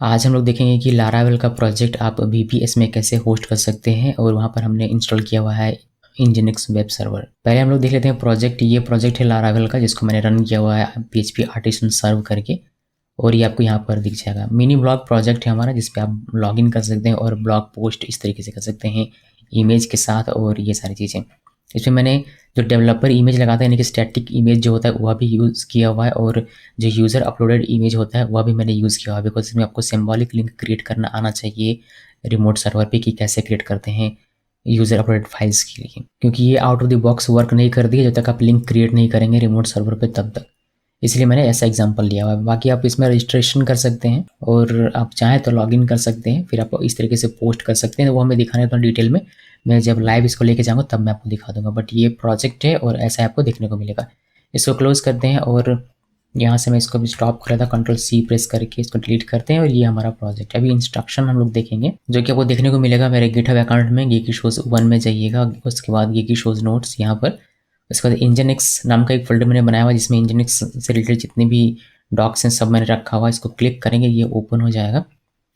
आज हम लोग देखेंगे कि लारावेल का प्रोजेक्ट आप VPS में कैसे होस्ट कर सकते हैं और वहाँ पर हमने इंस्टॉल किया हुआ है इंजीनिक्स वेब सर्वर। पहले हम लोग देख लेते हैं प्रोजेक्ट। ये प्रोजेक्ट है लारावेल का जिसको मैंने रन किया हुआ है PHP आर्टिसन सर्व करके, और ये आपको यहाँ पर दिख जाएगा। मिनी ब्लॉग प्रोजेक्ट है हमारा, जिसपे आप लॉगिन कर सकते हैं और ब्लॉग पोस्ट इस तरीके से कर सकते हैं इमेज के साथ और ये सारी चीज़ें। इसमें मैंने जो डेवलपर इमेज लगाता है यानी कि स्टैटिक इमेज जो होता है वह भी यूज़ किया हुआ है, और जो यूज़र अपलोडेड इमेज होता है वह भी मैंने यूज़ किया हुआ है, बिकॉज इसमें आपको सिंबॉलिक लिंक क्रिएट करना आना चाहिए रिमोट सर्वर पे कि कैसे क्रिएट करते हैं यूज़र अपलोडेड फाइल्स के लिए, क्योंकि ये out of the box work नहीं करती है जब तक आप लिंक क्रिएट नहीं करेंगे रिमोट सर्वर पे तब तक। इसलिए मैंने ऐसा एग्जांपल लिया हुआ है। बाकी आप इसमें रजिस्ट्रेशन कर सकते हैं और आप चाहें तो लॉगिन कर सकते हैं, फिर आप इस तरीके से पोस्ट कर सकते हैं। वो हमें दिखाने तो डिटेल में मैं जब लाइव इसको लेके जाऊँगा तब मैं आपको दिखा दूंगा, बट ये प्रोजेक्ट है और ऐसा आपको देखने को मिलेगा। इसको क्लोज करते हैं और यहाँ से मैं इसको भी स्टॉप कर रहा था, Ctrl+C प्रेस करके इसको डिलीट करते हैं और ये हमारा प्रोजेक्ट है। अभी इंस्ट्रक्शन हम लोग देखेंगे जो कि आपको देखने को मिलेगा मेरे गिटहब अकाउंट में। Geeky Shows 1 में जाइएगा, उसके बाद Geeky Shows नोट्स यहाँ पर, उसके बाद इंजीनिक्स नाम का एक फोल्डर मैंने बनाया हुआ जिसमें इंजीनिक्स से रिलेटेड जितने भी डॉक्स हैं सब मैंने रखा हुआ। इसको क्लिक करेंगे ये ओपन हो जाएगा।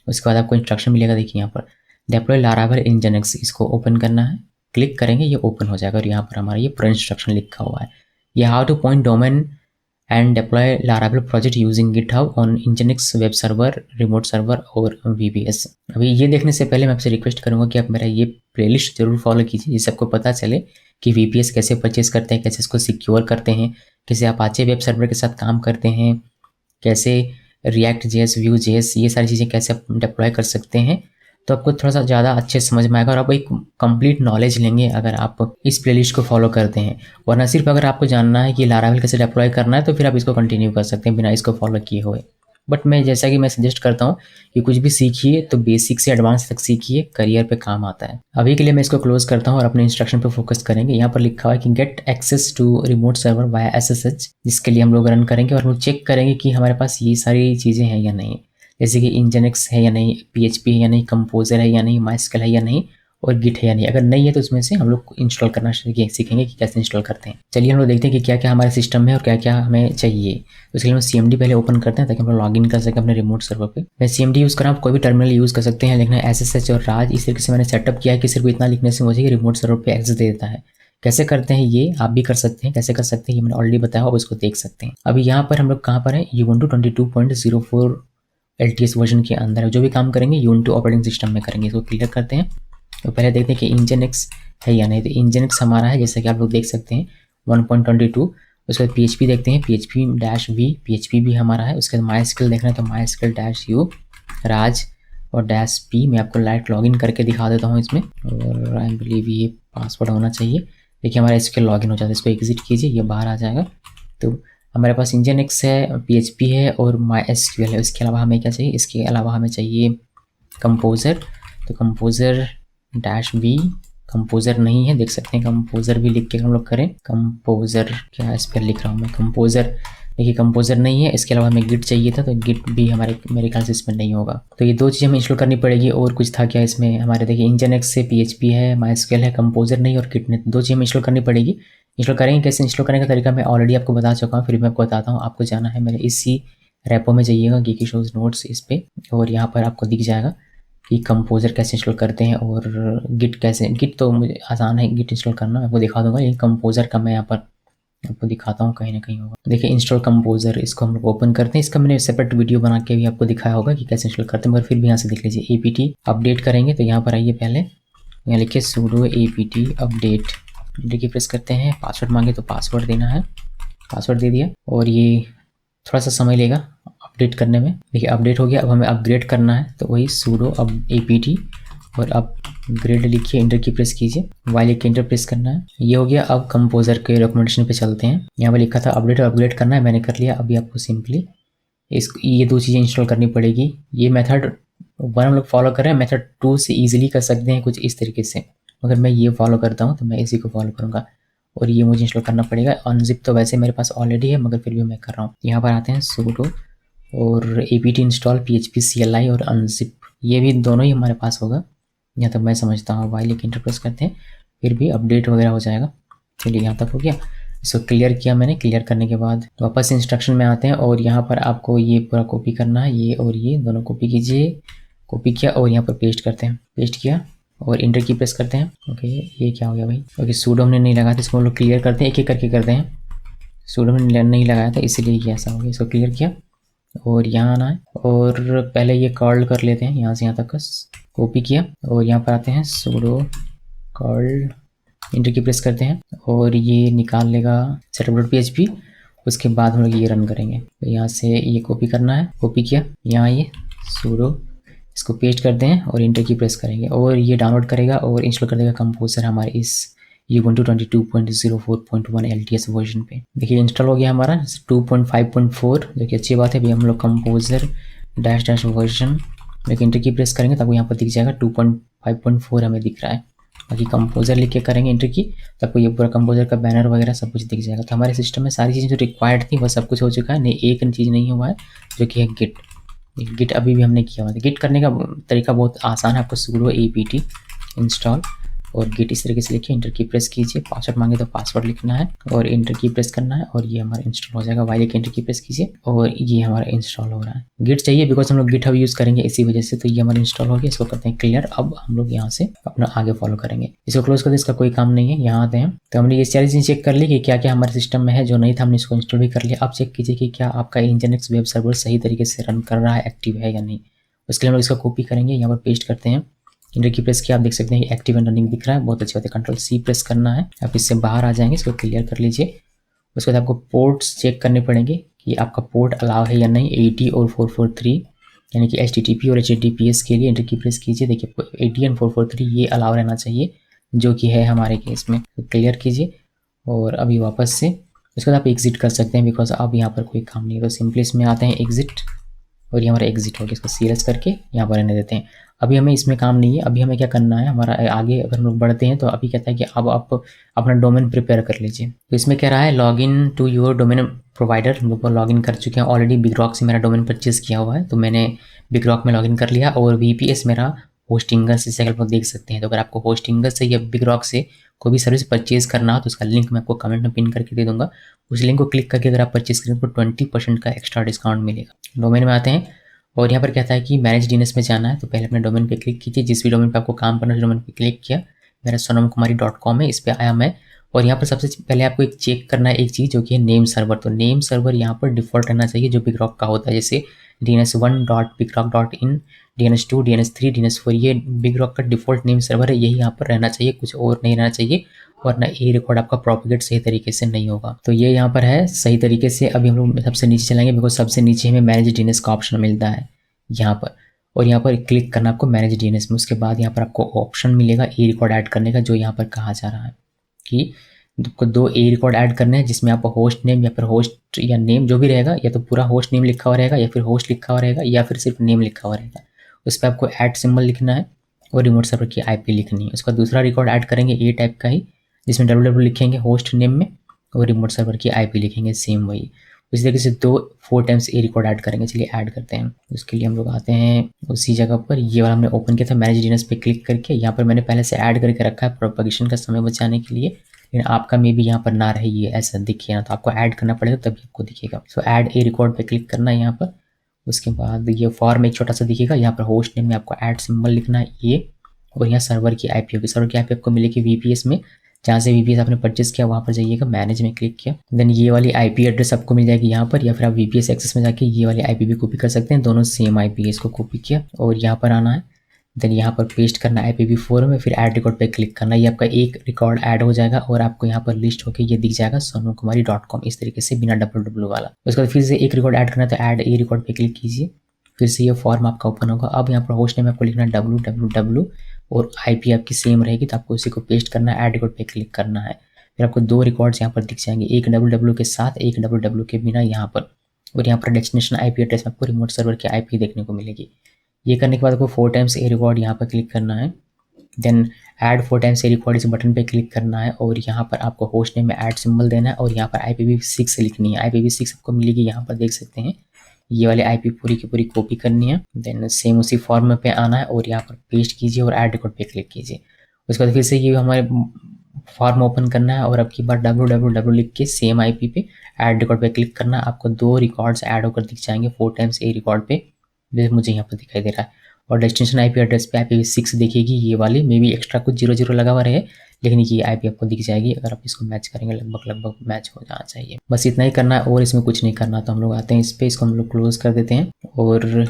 उसके बाद आपको इंस्ट्रक्शन मिलेगा, देखिए यहाँ पर डेप्लॉय लारावेल इंजीनिक्स, इसको ओपन करना है। क्लिक करेंगे ये ओपन हो जाएगा और यहाँ पर हमारा ये पूरा इंस्ट्रक्शन लिखा हुआ है। ये how to point domain and deploy Laravel project using GitHub on nginx web server, remote server और VPS। अभी ये देखने से पहले मैं आपसे रिक्वेस्ट करूंगा कि आप मेरा ये प्लेलिस्ट जरूर फॉलो कीजिए, जिससे आपको पता चले कि VPS कैसे परचेज करते हैं, कैसे इसको सिक्योर करते हैं, कैसे अपाचे वेब सर्वर के साथ काम करते हैं, कैसे React.js, Vue.js ये सारी चीज़ें कैसे आप डिप्लॉय कर सकते हैं। तो आपको थोड़ा सा ज़्यादा अच्छे समझ में आएगा और आप एक कंप्लीट नॉलेज लेंगे अगर आप इस प्लेलिस्ट को फॉलो करते हैं। वरना सिर्फ अगर आपको जानना है कि लारावेल कैसे डिप्लॉय करना है तो फिर आप इसको कंटिन्यू कर सकते हैं बिना इसको फॉलो किए हुए। बट मैं जैसा कि मैं सजेस्ट करता हूँ कि कुछ भी सीखिए तो बेसिक से एडवांस तक सीखिए, करियर पे काम आता है। अभी के लिए मैं इसको क्लोज करता हूँ और अपने इंस्ट्रक्शन पे फोकस करेंगे। यहाँ पर लिखा हुआ है कि get access to remote server via SSH, जिसके लिए हम लोग रन करेंगे और हम लोग चेक करेंगे कि हमारे पास ये सारी चीज़ें हैं या नहीं, जैसे कि इंजीनिक्स है या नहीं, PHP है या नहीं, कंपोजर है या नहीं, MySQL है या नहीं और गिट है या नहीं। अगर नहीं है तो उसमें से हम लोग इंस्टॉल करना सीखेंगे कि कैसे इंस्टॉल करते हैं। चलिए हम लोग देखते हैं कि क्या क्या हमारे सिस्टम में और क्या क्या हमें चाहिए। तो इसके लिए हम CMD पहले ओपन करते हैं ताकि हम लोग लॉगिन कर सकें अपने रिमोट सर्वर पे। मैं CMD यूज़ कर रहा हूँ, कोई भी टर्मिनल यूज़ कर सकते हैं, लिखना है SSH और राज। इस तरीके से मैंने सेटअप किया है कि सिर्फ इतना लिखने से मुझे रिमोट सर्वर पर एक्सेस दे देता है। कैसे करते हैं ये आप भी कर सकते हैं, कैसे कर सकते हैं ये मैंने ऑलरेडी बताया, आप इसको देख सकते हैं। अभी यहाँ पर हम लोग कहाँ पर है, Ubuntu 22.04 LTS वर्जन के अंदर है। जो भी काम करेंगे Ubuntu ऑपरेटिंग सिस्टम में करेंगे। इसको क्लिक करते हैं तो पहले देखते हैं कि इंजीनिक्स है या नहीं। तो इंजीनिक्स हमारा है, जैसा कि आप लोग देख सकते हैं 1.22। उसके बाद PHP देखते हैं, PHP-V, PHP भी हमारा है। उसके बाद MySQL देखना है तो MySQL-U राज और -P। मैं आपको लाइट लॉगिन करके दिखा देता हूँ इसमें, और आई बिलीव ये पासवर्ड होना चाहिए। देखिए हमारा SQL लॉगिन हो जाता है। इसको एग्जिट कीजिए, ये बाहर आ जाएगा। तो हमारे पास इंजीनिक्स है, PHP है और MySQL है। इसके अलावा हमें क्या चाहिए, इसके अलावा हमें चाहिए कंपोजर। तो कंपोजर-V, कंपोजर नहीं है, देख सकते हैं कंपोजर भी लिख के हम लोग करें। कंपोजर क्या इस पर लिख रहा हूँ मैं, कंपोजर, देखिए कंपोजर नहीं है। इसके अलावा हमें गिट चाहिए था तो गिट भी मेरे ख्याल से इसमें नहीं होगा। तो ये दो चीज़ें हमें इंस्टॉल करनी पड़ेगी। और कुछ था क्या इसमें हमारे, देखिए इंजीनिक्स से PHP है, MySQL है, कंपोजर नहीं और गिट नहीं। दो चीज़ें हमें इंस्टॉल करनी पड़ेगी। इंस्टॉल करेंगे कैसे, इंस्टॉल करने का तरीका मैं ऑलरेडी आपको बता चुका हूँ, फिर मैं आपको बताता हूँ। आपको जाना है मेरे इसी रेपो में जाइएगा, Geeky Shows नोट्स इस पे, और यहाँ पर आपको दिख जाएगा कि कंपोजर कैसे इंस्टॉल करते हैं और गिट कैसे। गिट तो मुझे आसान है गिट इंस्टॉल करना, मैं आपको दिखा दूंगा। लेकिन कंपोजर का मैं यहाँ पर आपको दिखाता हूँ, कहीं ना कहीं होगा। देखिए इंस्टॉल कंपोजर, इसको हम लोग ओपन करते हैं। इसका मैंने सेपरेट वीडियो बना के भी आपको दिखाया होगा कि कैसे इंस्टॉल करते हैं, मगर फिर भी यहाँ से देख लीजिए। APT अपडेट करेंगे तो यहाँ पर आइए, पहले यहाँ लिखिए sudo apt अपडेट, की प्रेस करते हैं। पासवर्ड मांगे तो पासवर्ड देना है, पासवर्ड दे दिया और ये थोड़ा सा समय लेगा अपडेट करने में। देखिए अपडेट हो गया। अब हमें अपग्रेड करना है तो वही sudo apt और अपग्रेड लिखिए, इंटर की प्रेस कीजिए, वाइल एक इंटर प्रेस करना है। ये हो गया। अब कंपोजर के डॉक्यूमेंटेशन पे चलते हैं। यहाँ पर लिखा था अपडेट और अपग्रेड करना है, मैंने कर लिया। अभी आपको सिंपली ये दो चीज़ें इंस्टॉल करनी पड़ेगी। ये मेथड 1 हम लोग फॉलो कर रहे हैं, मेथड 2 से ईजिली कर सकते हैं कुछ इस तरीके से, मगर मैं ये फॉलो करता हूँ तो मैं इसी को फॉलो करूँगा। और ये मुझे इंस्टॉल करना पड़ेगा। अनजिप तो वैसे मेरे पास ऑलरेडी है, मगर फिर भी मैं कर रहा हूँ। यहाँ पर आते हैं sudo और apt इंस्टॉल PHP CLI और अनजिप, ये भी दोनों ही हमारे पास होगा। यहाँ तक मैं समझता हूँ। वाइल एक इंटर प्रेस करते हैं, फिर भी अपडेट वगैरह हो जाएगा। चलिए यहाँ तक हो गया। इसको क्लियर किया मैंने। क्लियर करने के बाद वापस इंस्ट्रक्शन में आते हैं और यहाँ पर आपको ये पूरा कॉपी करना है, ये और ये दोनों कॉपी कीजिए। कॉपी किया और यहाँ पर पेस्ट करते हैं। पेस्ट किया और इंटर की प्रेस करते हैं। ओके, ये क्या हो गया भाई? ओके, सूडो हमने नहीं लगाया था, इसको हम लोग क्लियर करते हैं, एक एक करके करते हैं। सूडो हमने नहीं लगाया था इसीलिए ये ऐसा हो गया। इसको क्लियर किया और यहाँ आना है और पहले ये कर्ल कर लेते हैं यहाँ से यहाँ तक। कॉपी किया और यहाँ पर आते हैं सूडो कर्ल, इंटर की प्रेस करते हैं और ये निकाल लेगा setup.php। उसके बाद हम लोग ये रन करेंगे। तो यहाँ से ये कॉपी करना है, कॉपी किया, यहाँ ये सूडो, इसको पेस्ट करते हैं और इंटर की प्रेस करेंगे और ये डाउनलोड करेगा और इंस्टॉल कर देगा कंपोजर हमारे इस Ubuntu 22.04.1 LTS वर्जन पे। देखिए इंस्टॉल हो गया हमारा 2.5.4, जो कि अच्छी बात है। अभी हम लोग कंपोजर डैश वर्जन में इंटर की प्रेस करेंगे तो आपको यहाँ पर दिख जाएगा 2.5.4 हमें दिख रहा है। बाकी कंपोजर लिख के करेंगे इंटर की तो आपको ये पूरा कंपोजर का बैनर वगैरह सब कुछ दिख जाएगा। तो हमारे सिस्टम में सारी चीज़ें जो रिक्वायर्ड थी वह सब कुछ हो चुका है। नहीं, एक चीज़ नहीं हुआ है जो कि है गिट। गिट अभी भी हमने किया हुआ था। गिट करने का तरीका बहुत आसान है। आपको sudo apt इंस्टॉल और गिट इस तरीके से लिखिए, इंटर की प्रेस कीजिए, पासवर्ड मांगे तो पासवर्ड लिखना है और इंटर की प्रेस करना है और ये हमारा इंस्टॉल हो जाएगा। वाई लेके इंटर की प्रेस कीजिए और ये हमारा इंस्टॉल हो रहा है। गिट चाहिए बिकॉज हम लोग गिट हब यूज़ करेंगे इसी वजह से। तो ये हमारा इंस्टॉल हो गया, इसको करते हैं क्लियर। अब हम लोग यहाँ से अपना आगे फॉलो करेंगे। इसको क्लोज कर दे, इसका कोई काम नहीं है। यहाँ आते हैं तो हमने ये सारी चीज़ चेक कर ली कि क्या क्या हमारे सिस्टम में है। जो नहीं था हमने इसको इंस्टॉल भी कर लिया। अब चेक कीजिए कि क्या आपका nginx वेब सर्वर सही तरीके से रन कर रहा है, एक्टिव है या नहीं। उसके लिए हम लोग इसका कॉपी करेंगे, यहाँ पर पेस्ट करते हैं, इंटर की प्रेस किया, आप देख सकते हैं एक्टिव एंड रनिंग दिख रहा है, बहुत अच्छी बात है। कंट्रोल सी प्रेस करना है, आप इससे बाहर आ जाएंगे, इसको क्लियर कर लीजिए। उसके बाद आपको पोर्ट्स चेक करने पड़ेंगे कि आपका पोर्ट अलाउ है या नहीं। 80 और 443 यानी कि HTTP और HTTPS के लिए इंटर की प्रेस कीजिए। देखिए 80 एंड 443 ये अलाउ रहना चाहिए, जो कि है हमारे केस में। तो क्लियर कीजिए और अभी वापस से उसके बाद आप एग्जिट कर सकते हैं बिकॉज अब यहाँ पर कोई काम नहीं है। तो सिंपली इसमें आते हैं एग्जिट और ये हमारा एग्जिट हो गया। इसको सीरियस करके यहाँ पर रहने देते हैं। अभी हमें इसमें काम नहीं है। अभी हमें क्या करना है, हमारा आगे अगर हम लोग बढ़ते हैं तो अभी कहता है कि अब आप अपना डोमेन प्रिपेयर कर लीजिए। तो इसमें कह रहा है log in to your domain provider. हम लोग लॉग इन कर चुके हैं ऑलरेडी। बिगरॉक से मेरा डोमेन परचेज किया हुआ है तो मैंने बिगरॉक में लॉग इन कर लिया और VPS मेरा होस्टिंगर से आप लोग देख सकते हैं। तो अगर आपको होस्टिंगर से या बिगरॉक से कोई भी सर्विस परचेज करना हो तो उसका लिंक मैं आपको कमेंट में पिन करके दे दूंगा। उस लिंक को क्लिक करके अगर आप परचेज करें तो 20% का एक्स्ट्रा डिस्काउंट मिलेगा। डोमेन में आते हैं और यहाँ पर कहता है कि मैनेज DNS में जाना है। तो पहले अपने डोमेन पे क्लिक कीजिए, जिस भी डोमेन पे आपको काम करना है डोमेन पे क्लिक किया। मेरा sonamkumari.com है, इस पर आया मैं। और यहाँ पर सबसे पहले आपको एक चेक करना है एक चीज़ जो कि है नेम सर्वर। तो नेम सर्वर यहाँ पर डिफ़ॉल्ट रहना चाहिए जो बिगरॉक का होता है, जैसे dns1.bigrok.in, dns2, dns3, dns4 ये बिगरॉक का डिफ़ॉल्ट नेम सर्वर है। यही यहाँ पर रहना चाहिए, कुछ और नहीं रहना चाहिए, वरना ये रिकॉर्ड आपका प्रोपिगेट सही तरीके से नहीं होगा। तो ये यहाँ पर है सही तरीके से। अभी हम लोग सबसे नीचे चलेंगे बिकॉज सबसे नीचे हमें मैनेज DNS का ऑप्शन मिलता है यहाँ पर, और यहाँ पर क्लिक करना आपको मैनेज DNS में। उसके बाद यहाँ पर आपको ऑप्शन मिलेगा ए रिकॉर्ड ऐड करने का, जो यहाँ पर कहा जा रहा है कि आपको 2 ए रिकॉर्ड ऐड करने हैं, जिसमें आपको होस्ट नेम या फिर होस्ट या नेम जो भी रहेगा, या तो पूरा होस्ट नेम लिखा हुआ रहेगा या फिर होस्ट लिखा हुआ रहेगा या फिर सिर्फ नेम लिखा हुआ रहेगा। उस पर आपको ऐड सिंबल लिखना है और रिमोट सर्वर की IP लिखनी है। उसका दूसरा रिकॉर्ड ऐड करेंगे ए टाइप का ही, जिसमें www लिखेंगे होस्ट नेम में और रिमोट सर्वर की IP लिखेंगे सेम वही। इस तरीके से 4 टाइम्स ए रिकॉर्ड ऐड करेंगे। चलिए ऐड करते हैं। उसके लिए हम लोग आते हैं उसी जगह पर, ये वाला हमने ओपन किया था मैनेज DNS पे क्लिक करके। यहाँ पर मैंने पहले से ऐड करके रखा है प्रोपगेशन का समय बचाने के लिए, लेकिन आपका मे भी यहाँ पर ना रहे ये ऐसा दिखे ना, तो आपको ऐड करना पड़ेगा तभी आपको दिखेगा। सो ऐड ए रिकॉर्ड पे क्लिक करना है यहाँ पर। उसके बाद ये फॉर्म एक छोटा सा दिखेगा, यहाँ पर होस्ट नेम में आपको ऐड सिंबल लिखना है ये, और यहाँ सर्वर की IP होगी। सर्वर की IP आपको मिलेगी VPS में, जहाँ से VPS आपने परचेस किया वहाँ पर जाइएगा, मैनेज में क्लिक किया, देन ये वाली IP एड्रेस आपको मिल जाएगी यहाँ पर, या फिर आप VPS एक्सेस में जाके ये वाली IP भी कॉपी कर सकते हैं। दोनों सेम IP है। इसको कॉपी किया और यहाँ पर आना है, देन यहाँ पर पेस्ट करना है IPv4 में, फिर ऐड रिकॉर्ड पे क्लिक करना है। ये आपका एक रिकॉर्ड ऐड हो जाएगा और आपको यहाँ पर लिस्ट होकर ये दिख जाएगा sonamkumari.com इस तरीके से बिना www वाला। उसके बाद फिर से एक रिकॉर्ड ऐड करना है तो ऐड ए रिकॉर्ड पे क्लिक कीजिए, फिर से ये फॉर्म आपका ओपन होगा। अब यहाँ पर होस्ट नेम आपको लिखना है www और IP आपकी सेम रहेगी, तो आपको उसी को पेस्ट करना है, ऐड रिकॉर्ड पे क्लिक करना है। फिर आपको 2 रिकॉर्ड्स यहाँ पर दिख जाएंगे, एक www के साथ, एक www के बिना यहाँ पर, और यहाँ पर डेस्टिनेशन IP एड्रेस में आपको रिमोट सर्वर की IP देखने को मिलेगी। ये करने के बाद आपको 4 टाइम्स ए रिकॉर्ड यहाँ पर क्लिक करना है, देन ऐड 4 टाइम्स ए रिकॉर्ड इस बटन पे क्लिक करना है, और यहाँ पर आपको होस्ट नेम में ऐड सिंबल देना है, और यहाँ पर IPv6 लिखनी है। IPv6 आपको मिलेगी यहाँ पर देख सकते हैं, ये वाली IP पूरी की पूरी कॉपी करनी है, देन सेम उसी फॉर्म पे आना है और यहाँ पर पेस्ट कीजिए और ऐड रिकॉर्ड पे क्लिक कीजिए। उसके बाद फिर से ये हमारे फॉर्म ओपन करना है और अब की बार www लिख के सेम IP पे ऐड रिकॉर्ड पे क्लिक करना है। आपको 2 रिकॉर्ड्स ऐड होकर दिख जाएंगे 4 टाइम्स ए रिकॉर्ड पे, जैसे मुझे यहाँ पर दिखाई दे रहा है। और डेस्टिनेशन IP एड्रेस पे IPv6 दिखेगी, ये वाली मे बी एक्स्ट्रा कुछ 00 लगा हुआ रहे, लेकिन ये IP आपको दिख जाएगी। अगर आप इसको मैच करेंगे लगभग मैच हो जाना चाहिए। बस इतना ही करना है और इसमें कुछ नहीं करना। तो हम लोग आते हैं इस पे, इसको हम लोग क्लोज कर देते हैं और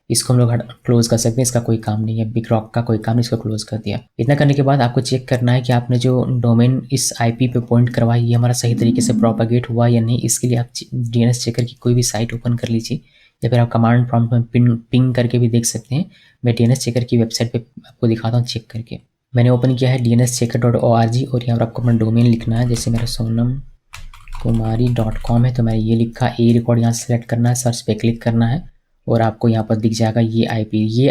इसको हम लोग क्लोज कर सकते हैं। इसका कोई काम नहीं है, बिग रॉक का कोई काम नहीं, इसको क्लोज कर दिया। इतना करने के बाद आपको चेक करना है कि आपने जो डोमेन इस IP पे पॉइंट करवाई ये हमारा सही तरीके से प्रोपागेट हुआ या नहीं। इसके लिए आप DNS चेकर की कोई भी साइट ओपन कर लीजिए या फिर आप कमांड प्रॉम्प्ट में पिंग करके भी देख सकते हैं। मैं DNS चेकर की वेबसाइट पे आपको दिखाता हूँ चेक करके। मैंने ओपन किया है dnschecker.org और यहाँ पर आपको अपना डोमेन लिखना है। जैसे मेरा sonamkumari.com है तो मैंने ये लिखा। ए रिकॉर्ड यहाँ से सेलेक्ट करना है, सर्च पे क्लिक करना है और आपको यहाँ पर दिख जाएगा ये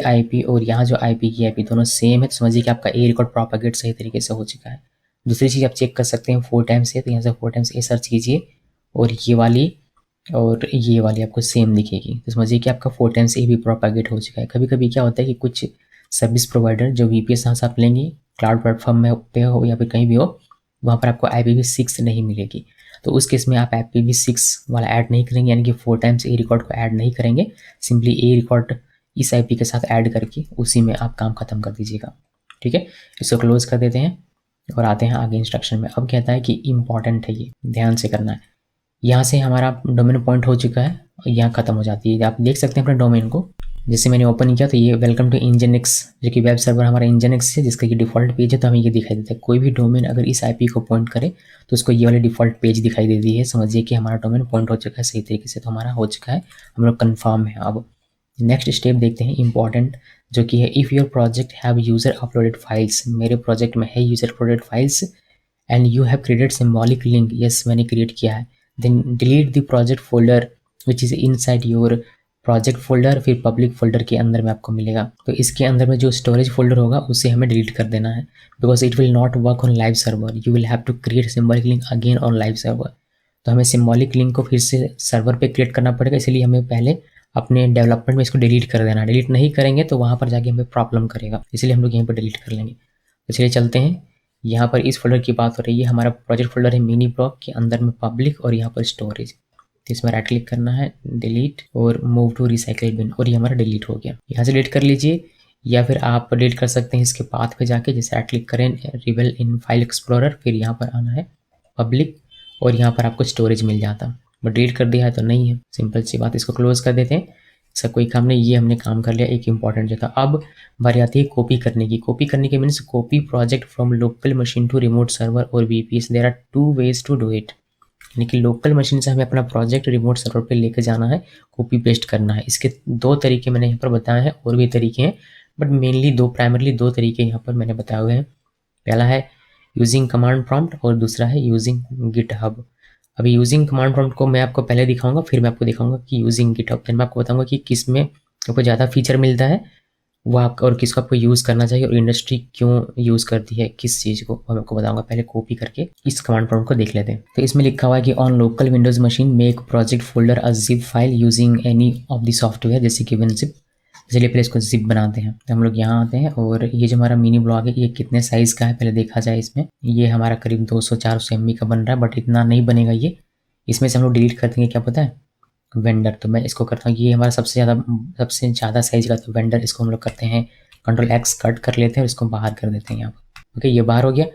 IP और यहाँ जो IP की IP दोनों सेम है। तो समझिए कि आपका ए रिकॉर्ड प्रोपागेट सही तरीके से हो चुका है। दूसरी चीज़ आप चेक कर सकते हैं 4 टाइम्स ए, तो यहाँ से 4 टाइम्स ए सर्च कीजिए और ये वाली आपको सेम दिखेगी। तो समझिए कि आपका 4 टाइम्स ए भी प्रोपागेट हो चुका है। कभी कभी क्या होता है कि कुछ सर्विस प्रोवाइडर जो VPS यहाँ से आप लेंगे क्लाउड प्लेटफॉर्म में पे हो या फिर कहीं भी हो, वहाँ पर आपको IPv6 नहीं मिलेगी। तो उस केस में आप IPv6 वाला ऐड नहीं करेंगे, यानी कि 4 टाइम्स ए रिकॉर्ड को ऐड नहीं करेंगे। सिंपली ए रिकॉर्ड इस IP के साथ ऐड करके उसी में आप काम खत्म कर दीजिएगा। ठीक है, इसको क्लोज कर देते हैं और आते हैं आगे इंस्ट्रक्शन में। अब कहता है कि इम्पॉर्टेंट है, ये ध्यान से करना है। यहाँ से हमारा डोमेन पॉइंट हो चुका है और यहाँ खत्म हो जाती है। आप देख सकते हैं अपने डोमेन को। जैसे मैंने ओपन किया तो ये वेलकम टू Nginx, जो कि वेब सर्वर हमारा Nginx है जिसका ये डिफ़ॉल्ट पेज है। तो हमें ये दिखाई देता है कोई भी डोमेन अगर इस IP को पॉइंट करे तो उसको ये वाले डिफ़ॉल्ट पेज दिखाई देती है। समझिए कि हमारा डोमेन पॉइंट हो चुका है सही तरीके से। तो हमारा हो चुका है, हम लोग कन्फर्म है। अब नेक्स्ट स्टेप देखते हैं इंपॉर्टेंट, जो कि है if your project have user uploaded files. मेरे प्रोजेक्ट में है user uploaded files and you have created symbolic link. Yes, मैंने क्रिएट किया है। Then delete the project folder which is inside your project folder, फिर पब्लिक फोल्डर के अंदर में आपको मिलेगा। तो इसके अंदर में जो स्टोरेज फोल्डर होगा उसे हमें डिलीट कर देना है, because it will not work on live server. You will have to create symbolic link again on live server. तो हमें सिम्बॉलिक लिंक को फिर से सर्वर पे क्रिएट करना पड़ेगा, इसलिए हमें पहले अपने डेवलपमेंट में इसको डिलीट कर देना। डिलीट नहीं करेंगे तो वहाँ पर जाके हमें प्रॉब्लम करेगा, इसलिए हम लोग यहीं पर डिलीट कर लेंगे। तो चलिए चलते हैं। यहाँ पर इस फोल्डर की बात हो रही है, हमारा प्रोजेक्ट फोल्डर है मिनी ब्लॉक के अंदर में पब्लिक और यहाँ पर स्टोरेज। तो इसमें राइट क्लिक करना है, डिलीट और मूव टू रिसाइकल बिन, और ये हमारा डिलीट हो गया। यहाँ से डिलीट कर लीजिए या फिर आप डिलीट कर सकते हैं इसके पाथ पे जाके। जैसे राइट क्लिक करें रिवेल इन फाइल एक्सप्लोरर, फिर यहाँ पर आना है पब्लिक और यहाँ पर आपको स्टोरेज मिल जाता। बट डिलीट कर दिया है तो नहीं है, सिंपल सी बात। इसको क्लोज कर देते हैं, इसका कोई काम नहीं। ये हमने काम कर लिया एक इंपॉर्टेंट जो था। अब बारी आती है कॉपी करने की। कॉपी करने के means copy project from local machine to remote server और VPS। There are 2 ways to do it, यानी कि लोकल मशीन से हमें अपना प्रोजेक्ट रिमोट सर्वर पे लेकर जाना है, कॉपी पेस्ट करना है। इसके 2 तरीके मैंने यहाँ पर बताए हैं, और भी तरीके हैं बट मेनली प्राइमरली 2 तरीके यहाँ पर मैंने बताए हुए हैं। पहला है यूजिंग कमांड प्रॉम्प्ट और दूसरा है यूजिंग गिटहब। अभी यूजिंग कमांड प्रॉम्प्ट को मैं आपको पहले दिखाऊंगा, फिर मैं आपको दिखाऊंगा कि यूजिंग गिटहब। फिर मैं आपको बताऊंगा कि किस में आपको ज़्यादा फीचर मिलता है वो आपको, और किसको आपको यूज़ करना चाहिए और इंडस्ट्री क्यों यूज़ करती है किस चीज़ को, मैं आपको बताऊंगा। पहले कॉपी करके इस कमांड प्रॉम्प्ट को देख लेते हैं। तो इसमें लिखा हुआ है कि on local Windows machine make project folder a zip file using any of the software, जैसे कि विनजिप। चलिए पहले इसको जिप बनाते हैं। तो हम लोग यहाँ आते हैं और ये जो हमारा मिनी ब्लॉग है ये कितने साइज़ का है पहले देखा जाए। इसमें ये हमारा करीब 200-400 MB का बन रहा है, बट इतना नहीं बनेगा ये। इसमें से हम लोग डिलीट कर देंगे, क्या पता है, वेंडर। तो मैं इसको करता हूँ, ये हमारा सबसे ज़्यादा साइज का, तो वेंडर इसको हम लोग करते हैं Ctrl+X कट कर लेते हैं और इसको बाहर कर देते हैं यहाँ पर। ओके, ये बाहर हो गया।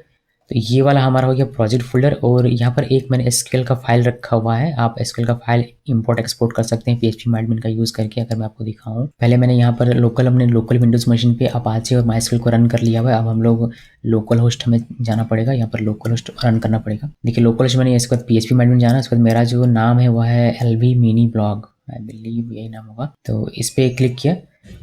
तो ये वाला हमारा हो गया प्रोजेक्ट फोल्डर। और यहाँ पर एक मैंने SQL का फाइल रखा हुआ है, आप SQL का फाइल इंपोर्ट एक्सपोर्ट कर सकते हैं PHP-MyAdmin का यूज़ करके। अगर मैं आपको दिखाऊँ, पहले मैंने यहाँ पर अपने लोकल विंडोज़ मशीन पे अपाचे और MySQL को रन कर लिया हुआ है। अब हम लोग लोकल होस्ट हमें जाना पड़ेगा, यहाँ पर लोकल होस्ट रन करना पड़ेगा। देखिए लोकल होस्ट मैंने इसके बाद PHP-MyAdmin जाना है, उसके बाद मेरा जो नाम है वह है LV mini blog, I believe यही नाम होगा। तो इस पर क्लिक किया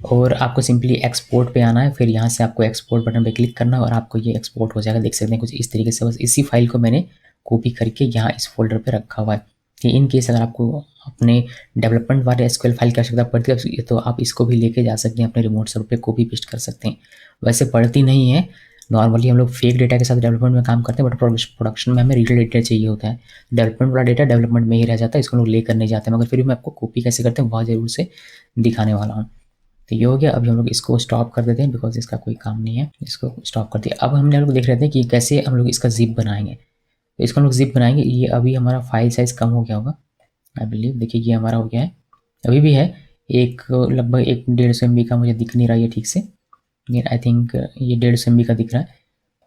और आपको सिंपली एक्सपोर्ट पे आना है, फिर यहाँ से आपको एक्सपोर्ट बटन पे क्लिक करना और आपको ये एक्सपोर्ट हो जाएगा। देख सकते हैं कुछ इस तरीके से। बस इसी फाइल को मैंने कॉपी करके यहाँ इस फोल्डर पे रखा हुआ है कि इन केस अगर आपको अपने डेवलपमेंट वाले SQL फाइल की आवश्यकता पड़ती है तो आप इसको भी लेके जा सकते हैं, अपने रिमोट सर्वर पे कॉपी पेस्ट कर सकते हैं। वैसे पड़ती नहीं है, नॉर्मली हम लोग फेक डेटा के साथ डेवलपमेंट में काम करते हैं, बट प्रोडक्शन में हमें रियल डेटा चाहिए होता है। डेवलपमेंट वाला डेटा डेवलपमेंट में ही रह जाता है, इसको लोग लेकर नहीं जाते हैं। मगर फिर भी मैं आपको कॉपी कैसे करते हैं वह जरूर से दिखाने वाला हूँ। तो ये हो गया। अभी हम लोग इसको स्टॉप कर देते हैं बिकॉज इसका कोई काम नहीं है, इसको स्टॉप कर दिया। अब हमने लोग देख रहे थे कि कैसे हम लोग इसका जिप बनाएंगे। तो इसको हम लोग जिप बनाएंगे। ये अभी हमारा फाइल साइज़ कम हो गया होगा आई बिलीव। देखिए ये हमारा हो गया है, अभी भी है एक लगभग 1-1.5 MB का, मुझे दिख नहीं रहा है ठीक से, लेकिन आई थिंक ये 150 MB का दिख रहा है।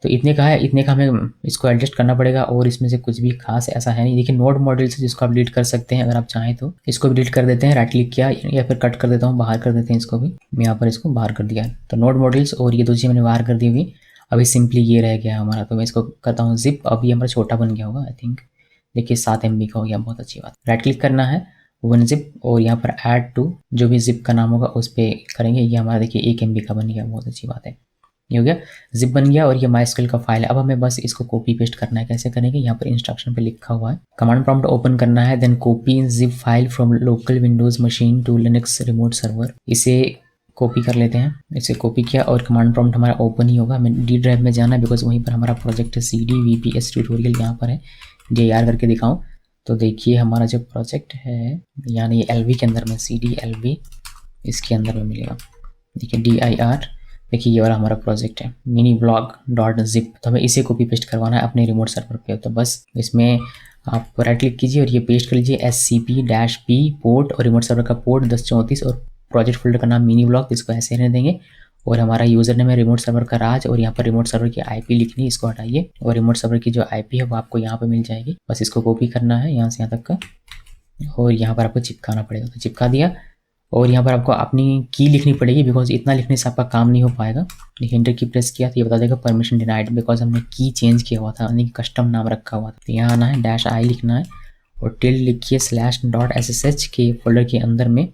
तो इतने का है, इतने का हमें इसको एडजस्ट करना पड़ेगा और इसमें से कुछ भी खास ऐसा है नहीं। देखिए नोड मॉड्यूल से जिसको आप डिलीट कर सकते हैं अगर आप चाहें तो इसको भी डिलीट कर देते हैं, राइट क्लिक किया या फिर कट कर देता हूँ, बाहर कर देते हैं इसको भी। मैं यहाँ पर इसको बाहर कर दिया है। तो नोड मॉड्यूल्स और ये दो चीज़ें मैंने बाहर कर दी हुई। अभी सिंपली ये रह गया हमारा। तो मैं इसको करता हूँ जिप। अभी हमारा छोटा बन गया होगा आई थिंक। देखिए 7 MB का हो गया, बहुत अच्छी बात। राइट क्लिक करना है, वन जिप, और यहाँ पर ऐड टू जो भी जिप का नाम होगा उस पर करेंगे। ये हमारा देखिए 1 MB का बन गया, बहुत अच्छी बात है। ये हो गया, जिप बन गया और ये माइस्क्वेल का फाइल है। अब हमें बस इसको कॉपी पेस्ट करना है। कैसे करेंगे, यहाँ पर इंस्ट्रक्शन पे लिखा हुआ है, कमांड प्रॉम्प्ट ओपन करना है, then copy zip file from local Windows machine to Linux remote server. इसे कॉपी कर लेते हैं। इसे कॉपी किया और कमांड प्रॉम्प्ट हमारा ओपन ही होगा। हमें डी ड्राइव में जाना है बिकॉज वहीं पर हमारा प्रोजेक्ट है। CD VPS ट्यूटोरियल यहाँ पर है, DIR करके दिखाऊँ तो देखिए हमारा जो प्रोजेक्ट है यानी LV के अंदर में, CD LV इसके अंदर में मिलेगा। देखिए DIR, देखिए ये वाला हमारा प्रोजेक्ट है miniblog.zip। तो हमें इसे कॉपी पेस्ट करवाना है अपने रिमोट सर्वर पे। तो बस इसमें आप राइट क्लिक कीजिए और ये पेस्ट कर लीजिए SCP-P पोर्ट और रिमोट सर्वर का पोर्ट 1034 और प्रोजेक्ट फोल्डर का नाम मिनी ब्लॉग, इसको ऐसे रहने देंगे। और हमारा यूज़र नेम है रिमोट सर्वर का राज, और यहाँ पर रिमोट सर्वर की IP लिखनी है, इसको हटाइए। और रिमोट सर्वर की जो IP है वो आपको यहाँ पर मिल जाएगी। बस इसको कॉपी करना है यहाँ से यहाँ तक का, और यहाँ पर आपको चिपकाना पड़ेगा। तो चिपका दिया और यहाँ पर आपको अपनी की लिखनी पड़ेगी बिकॉज इतना लिखने से आपका काम नहीं हो पाएगा। देखिए एंटर की प्रेस किया तो ये बता देगा परमिशन डिनाइड, बिकॉज हमने की चेंज किया हुआ था, यानी कस्टम नाम रखा हुआ था। तो यहाँ आना है, -i लिखना है और टिल्ड लिखिए /.ssh के फोल्डर के अंदर में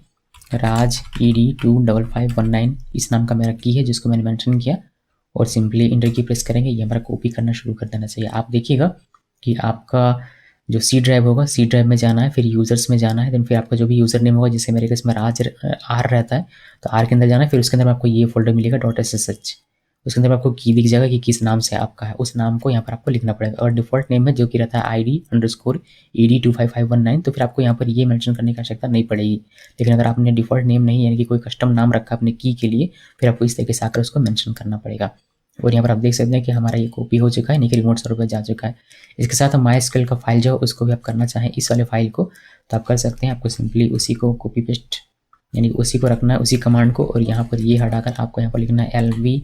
राज ED25519 इस नाम का मेरा की है जिसको मैंने मेंशन किया, और सिंपली इंटर की प्रेस करेंगे। ये हमारा कॉपी करना शुरू कर देना चाहिए। आप देखिएगा कि आपका जो C ड्राइव होगा, C ड्राइव में जाना है, फिर यूज़र्स में जाना है, देन फिर आपका जो भी यूज़र नेम होगा, जैसे मेरे केस में राज R रहता है तो R के अंदर जाना है, फिर उसके अंदर आपको ये फोल्डर मिलेगा .ssh। उसके अंदर आपको की दिख जाएगा कि किस नाम से आपका है, उस नाम को यहाँ पर आपको लिखना पड़ेगा। और डिफ़ॉल्ट नेम है जो कि रहता है ID_ED25519, तो फिर आपको यहाँ पर ये मेंशन करने की आवश्यकता नहीं पड़ेगी। लेकिन अगर आपने डिफ़ॉल्ट नेम नहीं यानी कि कोई कस्टम नाम रखा अपने की के लिए, फिर आपको इस तरीके से आकर उसको मेंशन करना पड़ेगा। और यहाँ पर आप देख सकते हैं कि हमारा ये कॉपी हो चुका है, यानी कि रिमोट सर्वर पर जा चुका है। इसके साथ हम माइस्क्वेल का फाइल जो है उसको भी आप करना चाहें इस वाले फाइल को तो आप कर सकते हैं। आपको सिंपली उसी को कॉपी पेस्ट यानी कि उसी को रखना है, उसी कमांड को, और यहाँ पर ये हटाकर आपको यहाँ पर लिखना है LV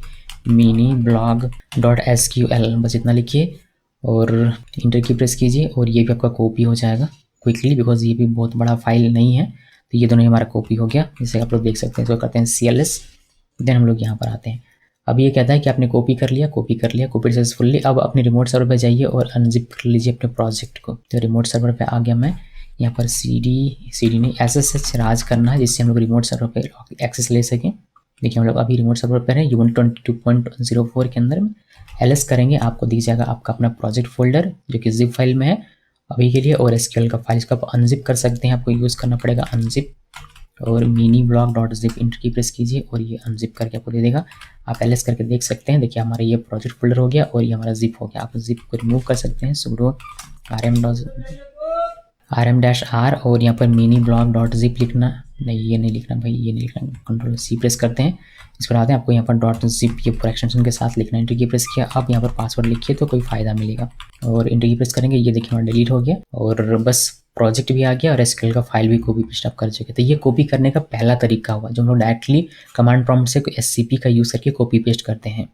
miniblog.sql, बस इतना लिखिए और इंटर की प्रेस कीजिए और ये भी आपका कॉपी हो जाएगा क्विकली बिकॉज ये भी बहुत बड़ा फाइल नहीं है। तो ये दोनों हमारा कॉपी हो गया, जैसे आप लोग देख सकते हैं। इसको करते हैं CLS, देन हम लोग यहाँ पर आते हैं। अब ये कहता है कि आपने कॉपी कर लिया, कॉपी सक्सेसफुली। अब अपने रिमोट सर्वर पे जाइए और अनजिप कर लीजिए अपने प्रोजेक्ट को। तो रिमोट सर्वर पे आ गया मैं, यहाँ पर CD नहीं SSH राज करना है जिससे हम लोग रिमोट सर्वर पे एक्सेस ले सकें। देखिए हम लोग अभी रिमोट सर्वर पर हैं, Ubuntu 22.04 के अंदर में LS करेंगे, आपको दिख जाएगा आपका अपना प्रोजेक्ट फोल्डर जो कि जिप फाइल में है अभी के लिए, और SQL का फाइल इसको आप अनजिप कर सकते हैं। आपको यूज़ करना पड़ेगा अनजिप और miniblog.zip, इंटर की प्रेस कीजिए और ये अनजिप करके आपको दे देगा। आप LS करके देख सकते हैं। देखिए हमारा ये प्रोजेक्ट फोल्डर हो गया और ये हमारा जिप हो गया। आप जिप को रिमूव कर सकते हैं, sudo rm-r और यहाँ पर miniblog.zip लिखना, नहीं ये नहीं लिखना भाई, ये नहीं लिखना, Ctrl+C प्रेस करते हैं, इस पर आते हैं। आपको यहाँ पर .zip ये पूरा एक्सटेंशन के साथ लिखना है। इंटर की प्रेस किया, अब यहाँ पर पासवर्ड लिखिए तो कोई फ़ायदा मिलेगा और इंटर की प्रेस करेंगे। ये देखिए हमारा डिलीट हो गया और बस प्रोजेक्ट भी आ गया और SQL का फाइल भी कॉपी पेस्ट आप कर चुके। तो ये कॉपी करने का पहला तरीका हुआ जो हम लोग डायरेक्टली कमांड प्रॉम्प्ट से SCP का यूज़ करके कॉपी पेस्ट करते हैं,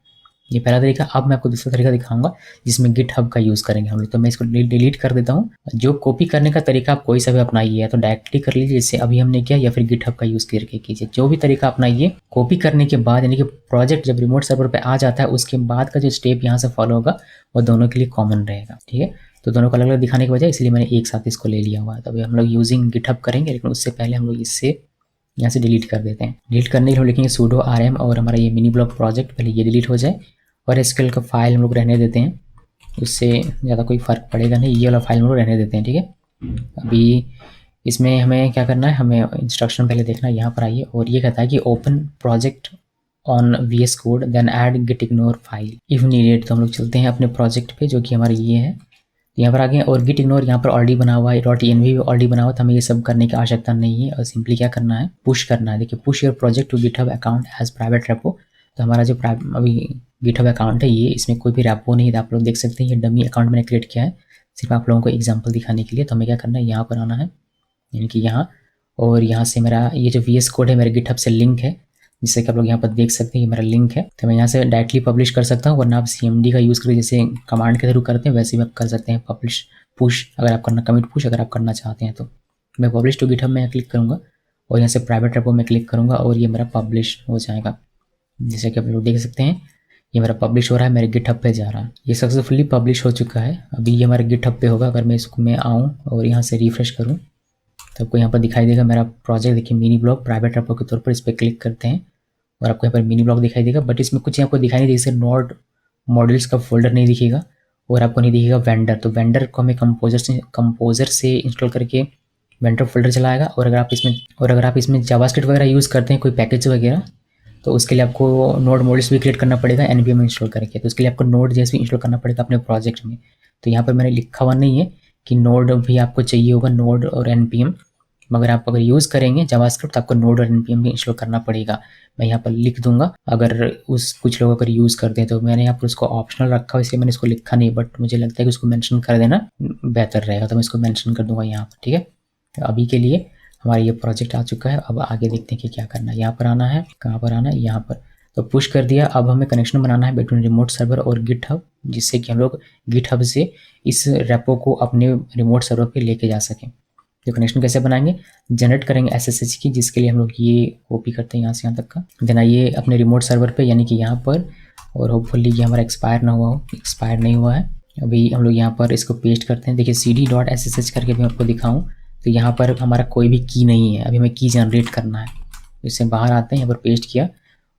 ये पहला तरीका। अब मैं आपको दूसरा तरीका दिखाऊंगा जिसमें GitHub का यूज़ करेंगे हम लोग। तो मैं इसको डिलीट कर देता हूँ। जो कॉपी करने का तरीका आप कोई सा भी अपनाइए, या तो डायरेक्टली कर लीजिए जैसे अभी हमने किया, या फिर GitHub का यूज़ करके कीजिए। जो भी तरीका अपनाइए, कॉपी करने के बाद यानी कि प्रोजेक्ट जब रिमोट सर्वर पर आ जाता है उसके बाद का जो स्टेप यहाँ से फॉलो होगा वो दोनों के लिए कॉमन रहेगा, ठीक है। तो दोनों को अलग अलग दिखाने के बजाय इसलिए मैंने एक साथ इसको ले लिया हुआ है। तभी हम लोग यूजिंग GitHub करेंगे, लेकिन उससे पहले हम लोग इससे यहाँ से डिलीट कर देते हैं। डिलीट करने के लिए हम लिखेंगे sudo rm और हमारा ये मिनी ब्लॉग प्रोजेक्ट पहले ये डिलीट हो जाए और SQL का फाइल हम लोग रहने देते हैं, उससे ज़्यादा कोई फ़र्क पड़ेगा नहीं। ये वाला फाइल हम लोग रहने देते हैं, ठीक है। अभी इसमें हमें क्या करना है, हमें इंस्ट्रक्शन पहले देखना है। यहाँ पर आइए और ये कहता है कि open project on VS Code then add git ignore file if needed. तो हम लोग चलते हैं अपने प्रोजेक्ट पे जो कि हमारा ये है। यहाँ पर आगे और गिट इग्नोर यहाँ पर ऑलरेडी बना हुआ है, .env भी ऑलरेडी बना हुआ है, तो हमें ये सब करने की आवश्यकता नहीं है। और सिंपली क्या करना है, पुश करना है। देखिए push your project to GitHub account as private repo. तो हमारा जो अभी गिटहब अकाउंट है ये, इसमें कोई भी रेपो नहीं है, आप लोग देख सकते हैं। ये डमी अकाउंट मैंने क्रिएट किया है सिर्फ आप लोगों को एग्जाम्पल दिखाने के लिए। तो हमें क्या करना है, यहाँ पर आना है, यानी कि यहाँ, और यहाँ से मेरा ये जो VS कोड है मेरे गिटहब से लिंक है, जिससे कि आप लोग यहाँ पर देख सकते हैं ये मेरा लिंक है। तो मैं यहाँ से डायरेक्टली पब्लिश कर सकता हूँ, वरना आप CMD का यूज़ करके जैसे कमांड के थ्रू करते हैं वैसे भी आप कर सकते हैं पब्लिश पुश, अगर आप करना कमिट पुश अगर आप करना चाहते हैं। तो मैं पब्लिश टू गिटहब में क्लिक करूँगा और यहाँ से प्राइवेट रेपो में क्लिक करूँगा और ये मेरा पब्लिश हो जाएगा। जैसे कि आप लोग देख सकते हैं ये मेरा पब्लिश हो रहा है, मेरे गिटहब पे जा रहा है। ये सक्सेसफुली पब्लिश हो चुका है। अभी ये हमारे गिटहब पे होगा। अगर मैं इसको मैं आऊँ और यहाँ से रिफ्रेश करूँ तो आपको यहाँ पर दिखाई देगा मेरा प्रोजेक्ट। देखिए मिनी ब्लॉग प्राइवेट रेपो के तौर पर इस पर क्लिक करते हैं और आपको यहाँ पर मिनी ब्लॉग दिखाई देगा, बट इसमें कुछ आपको दिखाई नहीं देगा, जैसे नोड मॉडल्स का फोल्डर नहीं दिखेगा और आपको नहीं दिखेगा वेंडर। तो वेंडर को हमें कंपोजर से इंस्टॉल करके वेंडर फोल्डर चलाएगा। और अगर आप इसमें जावास्क्रिप्ट वगैरह यूज़ करते हैं कोई पैकेज वगैरह, तो उसके लिए आपको नोड मॉडल्स भी क्रिएट करना पड़ेगा npm इंस्टॉल करके। तो उसके लिए आपको नोड जैसे भी इंस्टॉल करना पड़ेगा अपने प्रोजेक्ट में। तो यहाँ पर मैंने लिखा हुआ नहीं है कि नोड भी आपको चाहिए होगा, नोड और npm, मगर आप अगर यूज़ करेंगे जावास्क्रिप्ट तो आपको नोड और npm भी इंस्टॉल करना पड़ेगा। मैं यहाँ पर लिख दूंगा, अगर कुछ लोग अगर यूज़ करते हैं तो मैंने यहाँ पर उसको ऑप्शनल रखा हुआ, इसलिए मैंने इसको लिखा नहीं, बट मुझे लगता है कि उसको मेंशन कर देना बेहतर रहेगा, तो मैं इसको मेंशन कर दूंगा यहाँ पर। ठीक है, तो अभी के लिए हमारा ये प्रोजेक्ट आ चुका है। अब आगे देखते हैं कि क्या करना है। यहाँ पर आना है, कहाँ पर आना है, यहाँ पर। तो पुश कर दिया। अब हमें कनेक्शन बनाना है बिटवीन रिमोट सर्वर और गिटहब, जिससे कि हम लोग गिटहब से इस रेपो को अपने रिमोट सर्वर पे लेके जा सकें। तो कनेक्शन कैसे बनाएंगे, जनरेट करेंगे SSH की, जिसके लिए हम लोग ये कॉपी करते हैं यहाँ से यहाँ तक का, देन आइए अपने रिमोट सर्वर पे, यानी कि यहाँ पर, और होपफुली ये हमारा एक्सपायर ना हुआ हो, एक्सपायर नहीं हुआ है। अभी हम लोग यहाँ पर इसको पेस्ट करते हैं। देखिए cd.ssh करके भी आपको दिखाऊँ तो यहाँ पर हमारा कोई भी की नहीं है, अभी हमें की जनरेट करना है। इससे बाहर आते हैं, यहाँ पर पेस्ट किया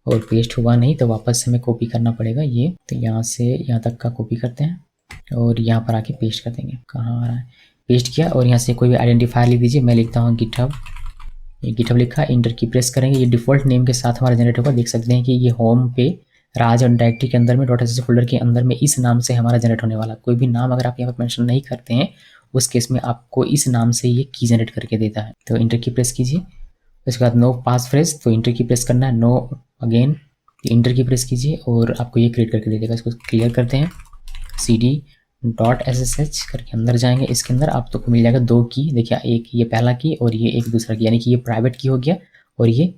और पेस्ट हुआ नहीं तो वापस से हमें कॉपी करना पड़ेगा ये। तो यहाँ से यहाँ तक का कॉपी करते हैं और यहाँ पर आके पेस्ट कर देंगे। कहाँ आ रहा है, पेस्ट किया और यहाँ से कोई भी आइडेंटिफायर लिख दीजिए। मैं लिखता हूँ गिटहब, ये गिटहब लिखा, इंटर की प्रेस करेंगे। ये डिफ़ॉल्ट नेम के साथ हमारा जनरेट होगा। देख सकते हैं कि ये होम पे राज और डायरेक्टरी के अंदर में .sh फोल्डर के अंदर में इस नाम से हमारा जनरेट होने वाला। कोई भी नाम अगर आप यहाँ पर मेंशन नहीं करते हैं उस केस में आपको इस नाम से ये की जनरेट करके देता है। तो इंटर की प्रेस कीजिए। उसके बाद नो पास फ्रेज, तो इंटर की प्रेस करना है, नो अगेन इंटर की प्रेस कीजिए और आपको ये क्रिएट करके दे देगा। इसको क्लियर करते हैं, cd.ssh करके अंदर जाएंगे। इसके अंदर आप तो मिल जाएगा 2 की। देखिए एक ये पहला की और ये एक दूसरा की, यानी कि ये प्राइवेट की हो गया और ये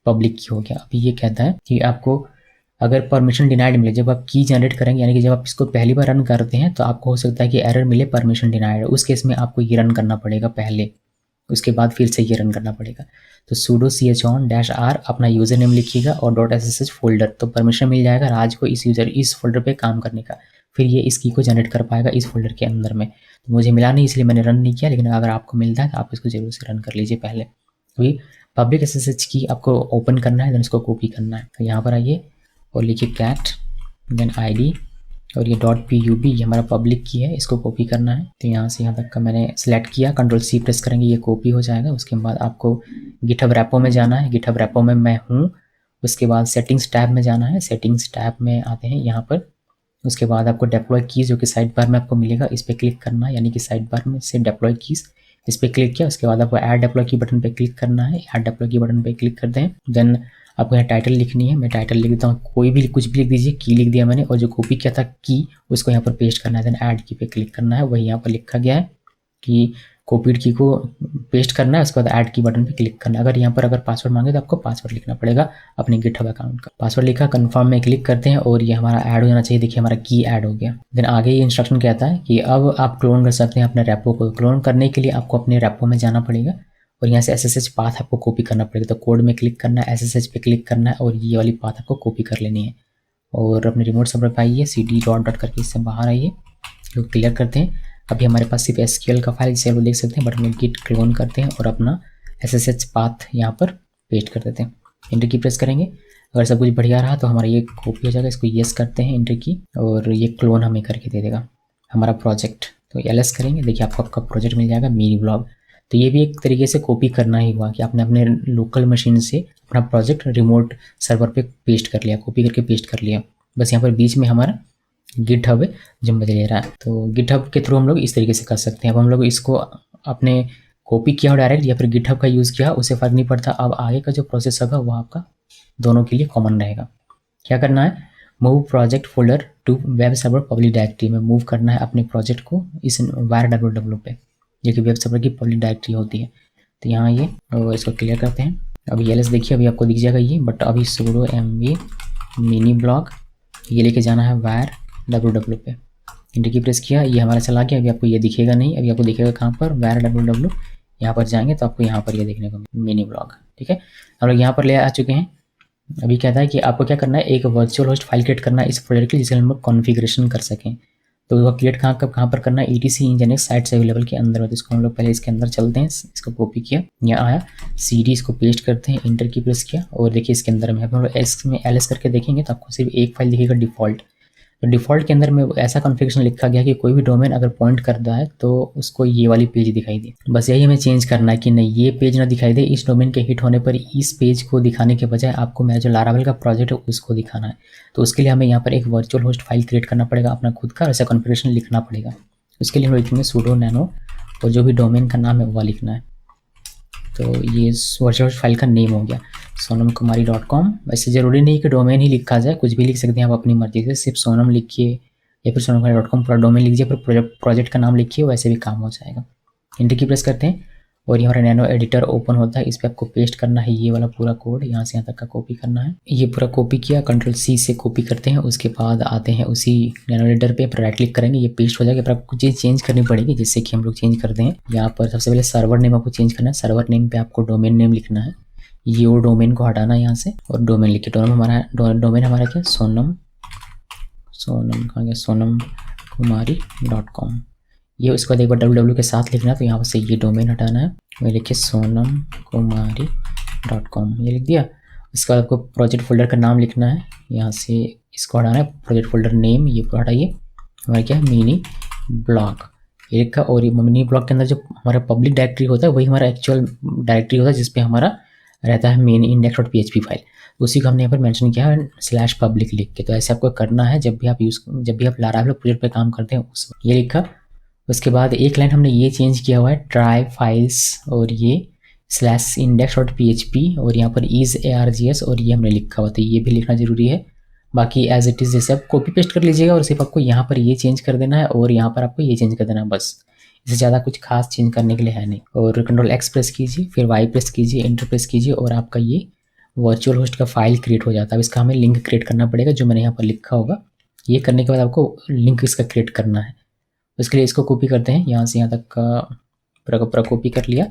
पब्लिक की हो गया। अभी ये कहता है कि आपको अगर परमिशन डिनाइड मिले, जब आप की जनरेट करेंगे, यानी कि जब आप इसको पहली बार रन करते हैं तो आपको हो सकता है कि एरर मिले परमिशन डिनाइड, उस केस में आपको ये रन करना पड़ेगा पहले, उसके बाद फिर से ये रन करना पड़ेगा। तो sudo chon-r अपना यूज़र नेम लिखिएगा और .ssh फोल्डर, तो परमिशन मिल जाएगा राज को इस फोल्डर पे काम करने का। फिर ये इस की को जनरेट कर पाएगा इस फोल्डर के अंदर में। तो मुझे मिला नहीं इसलिए मैंने रन नहीं किया, लेकिन अगर आपको मिलता है तो आप इसको जरूर से रन कर लीजिए पहले। अभी पब्लिक SSH की आपको ओपन करना है, देन इसको कॉपी करना है। तो यहाँ पर आइए और लिखिए कैट देन ID और ये .pub ये हमारा पब्लिक की है, इसको कॉपी करना है। तो यहाँ से यहाँ तक का मैंने सेलेक्ट किया, Ctrl+C प्रेस करेंगे, ये कॉपी हो जाएगा। उसके बाद आपको गिटहब रेपो में जाना है, गिटहब रेपो में मैं हूँ। उसके बाद सेटिंग्स टैब में जाना है, सेटिंग्स टैब में आते हैं यहाँ पर। उसके बाद आपको डिप्लॉय कीज़ जो कि साइड बार में आपको मिलेगा, इस पर क्लिक करना है, यानी कि साइड बार में से डिप्लॉय कीज़, इस पर क्लिक किया। उसके बाद आपको ऐड डिप्लॉय की बटन पे क्लिक करना है, ऐड डिप्लॉय की बटन पे क्लिक करते हैं। देन आपको यहाँ टाइटल लिखनी है, मैं टाइटल लिख देता हूँ, कोई भी कुछ भी लिख दीजिए, की लिख दिया मैंने, और जो कॉपी किया था की उसको यहाँ पर पेस्ट करना है। देन ऐड की पे क्लिक करना है, वही यहाँ पर लिखा गया है कि कॉपीड की को पेस्ट करना है। उसके बाद ऐड की बटन पे क्लिक करना है। अगर यहाँ पर अगर पासवर्ड मांगे तो आपको पासवर्ड लिखना पड़ेगा अपने गिटहब अकाउंट का। पासवर्ड लिखा, कंफर्म में क्लिक करते हैं और ये हमारा ऐड हो जाना चाहिए। देखिए हमारा की ऐड हो गया। देन आगे ये इंस्ट्रक्शन कहता है कि अब आप क्लोन कर सकते हैं अपने रेपो को। क्लोन करने के लिए आपको अपने रेपो में जाना पड़ेगा और यहाँ से SSH पाथ आपको कॉपी करना पड़ेगा। तो कोड में क्लिक करना है, SSH पे क्लिक करना है और ये वाली पाथ आपको कॉपी कर लेनी है। और अपने रिमोट सर्वर पे आइए, cd डॉट करके इससे बाहर आइए, तो क्लियर करते हैं। अभी हमारे पास सिर्फ SQL का फाइल, जिसे आप देख सकते हैं, बट हम गिट क्लोन करते हैं और अपना SSH पाथ यहाँ पर पेस्ट कर देते हैं। इंटर की प्रेस करेंगे, अगर सब कुछ बढ़िया रहा तो हमारा ये कॉपी हो जाएगा। इसको येस करते हैं इंटर की और ये क्लोन हमें करके दे देगा हमारा प्रोजेक्ट। तो LS करेंगे, देखिए आपको आपका प्रोजेक्ट मिल जाएगा मिनी ब्लॉग। तो ये भी एक तरीके से कॉपी करना ही हुआ कि आपने अपने लोकल मशीन से अपना प्रोजेक्ट रिमोट सर्वर पे पेस्ट कर लिया, कॉपी करके पेस्ट कर लिया। बस यहाँ पर बीच में हमारा गिटहब जो मुझे ले रहा है। तो गिटहब के थ्रू हम लोग इस तरीके से कर सकते हैं। अब हम लोग इसको अपने कॉपी किया हो डायरेक्ट या फिर गिटहब का यूज़ किया, उससे फ़र्क नहीं पड़ता। अब आगे का जो प्रोसेस होगा वो आपका दोनों के लिए कॉमन रहेगा। क्या करना है, move project folder to web server public directory में मूव करना है अपने प्रोजेक्ट को इस var पे, जो कि वेब सर्वर की पब्लिक डायरेक्टरी होती है। तो यहाँ ये और इसको क्लियर करते हैं। अभी एलएस देखिए, अभी आपको दिख जाएगा ये, बट अभी sudo mv मिनी ब्लॉक ये लेके जाना है var पे। इंटर की प्रेस किया, ये हमारा चला गया। अभी आपको ये दिखेगा नहीं, अभी आपको दिखेगा कहाँ पर, var यहाँ पर जाएंगे तो आपको यहाँ पर ये देखने को मिनी ब्लॉक। ठीक है, हम लोग यहाँ पर ले आ चुके हैं। अभी कहता है कि आपको क्या करना है, एक वर्चुअल होस्ट फाइल क्रिएट करना है इस फोल्डर के लिए, जिससे हम लोग कॉन्फ़िगरेशन कर सकें। तो वो क्रिएट कहाँ पर करना है, etc nginx साइट्स अवेलेबल के अंदर। तो इसको हम लोग पहले इसके अंदर चलते हैं, इसको कॉपी किया, यहाँ आया, cd इसको पेस्ट करते हैं, इंटर की प्रेस किया और देखिए इसके अंदर में हम लोग इसमें ls करके देखेंगे तो आपको सिर्फ एक फाइल दिखेगा डिफ़ॉल्ट। तो डिफ़ॉल्ट के अंदर में ऐसा कॉन्फ़िगरेशन लिखा गया कि कोई भी डोमेन अगर पॉइंट करता है तो उसको ये वाली पेज दिखाई दे। बस यही हमें चेंज करना है कि नहीं ये पेज ना दिखाई दे, इस डोमेन के हिट होने पर इस पेज को दिखाने के बजाय आपको मेरा जो लारावेल का प्रोजेक्ट है उसको दिखाना है। तो उसके लिए हमें यहाँ पर एक वर्चुअल होस्ट फाइल क्रिएट करना पड़ेगा अपना खुद का, ऐसा कॉन्फ़िगरेशन लिखना पड़ेगा। उसके लिए हम लिखेंगे sudo nano और जो भी डोमेन का नाम है वो लिखना है। तो ये वर्चुअल होस्ट फाइल का नेम हो गया sonamkumari.com। वैसे ज़रूरी नहीं कि डोमेन ही लिखा जाए, कुछ भी लिख सकते हैं आप अपनी मर्जी से, सिर्फ सोनम लिखिए या फिर sonamkumari.com पूरा डोमेन लिखिए, फिर प्रोजेक्ट का नाम लिखिए, वैसे भी काम हो जाएगा। इंटर की प्रेस करते हैं और ये हमारा नैनो एडिटर ओपन होता है। इस पर आपको पेस्ट करना है ये वाला पूरा कोड, यहाँ से यहाँ तक का कॉपी करना है। ये पूरा कॉपी किया, Ctrl+C से कॉपी करते हैं। उसके बाद आते हैं उसी नैनो एडिटर पे, राइट क्लिक करेंगे, ये पेस्ट हो जाएगा। पर आपको कुछ चीज़ चेंज करनी पड़ेगी, जिससे कि हम लोग चेंज करते हैं। यहाँ पर सबसे पहले सर्वर नेम आपको चेंज करना है। सर्वर नेम पे आपको डोमेन नेम लिखना है, ये वो डोमेन को हटाना है यहाँ से और डोमेन लिखिए। डोमेन हमारा क्या, सोनम कहाँ गया, sonamkumari.com। ये उसके बाद एक बार www के साथ लिखना है, तो यहाँ से ये डोमेन हटाना है, मैं लिखे sonamkumari.com, ये लिख दिया। उसके बाद आपको प्रोजेक्ट फोल्डर का नाम लिखना है, यहाँ से इसको हटाना है, प्रोजेक्ट फोल्डर नेम ये पूरा हटाइए, हमारा क्या है मिनी ब्लॉक ये लिखा। और ये मिनी ब्लॉक के अंदर जो हमारा पब्लिक डायरेक्टरी होता है वही हमारा एक्चुअल डायरेक्टरी होता है, जिसपे हमारा रहता है मेन index.php फाइल, उसी को हमने यहाँ पर मेंशन किया है /public लिख के। तो ऐसे आपको करना है जब भी आप लारावेल प्रोजेक्ट पे काम करते हैं उस ये लिखा। उसके बाद एक लाइन हमने ये चेंज किया हुआ है ट्राई फाइल्स और ये /index.php और यहाँ पर is args और ये हमने लिखा हुआ, तो ये भी लिखना जरूरी है। बाकी एज इट इज़ जैसे आप कॉपी पेस्ट कर लीजिएगा और सिर्फ आपको यहाँ पर ये चेंज कर देना है और यहाँ पर आपको ये चेंज कर देना है, बस इससे ज़्यादा कुछ खास चेंज करने के लिए है नहीं। और Ctrl+X प्रेस कीजिए, फिर Y प्रेस कीजिए, इंटर प्रेस कीजिए और आपका ये वर्चुअल होस्ट का फाइल क्रिएट हो जाता है। इसका हमें लिंक क्रिएट करना पड़ेगा, जो मैंने यहाँ पर लिखा होगा। ये करने के बाद आपको लिंक इसका क्रिएट करना है। उसके लिए इसको कॉपी करते हैं, यहाँ से यहाँ तक का पूरा कॉपी कर लिया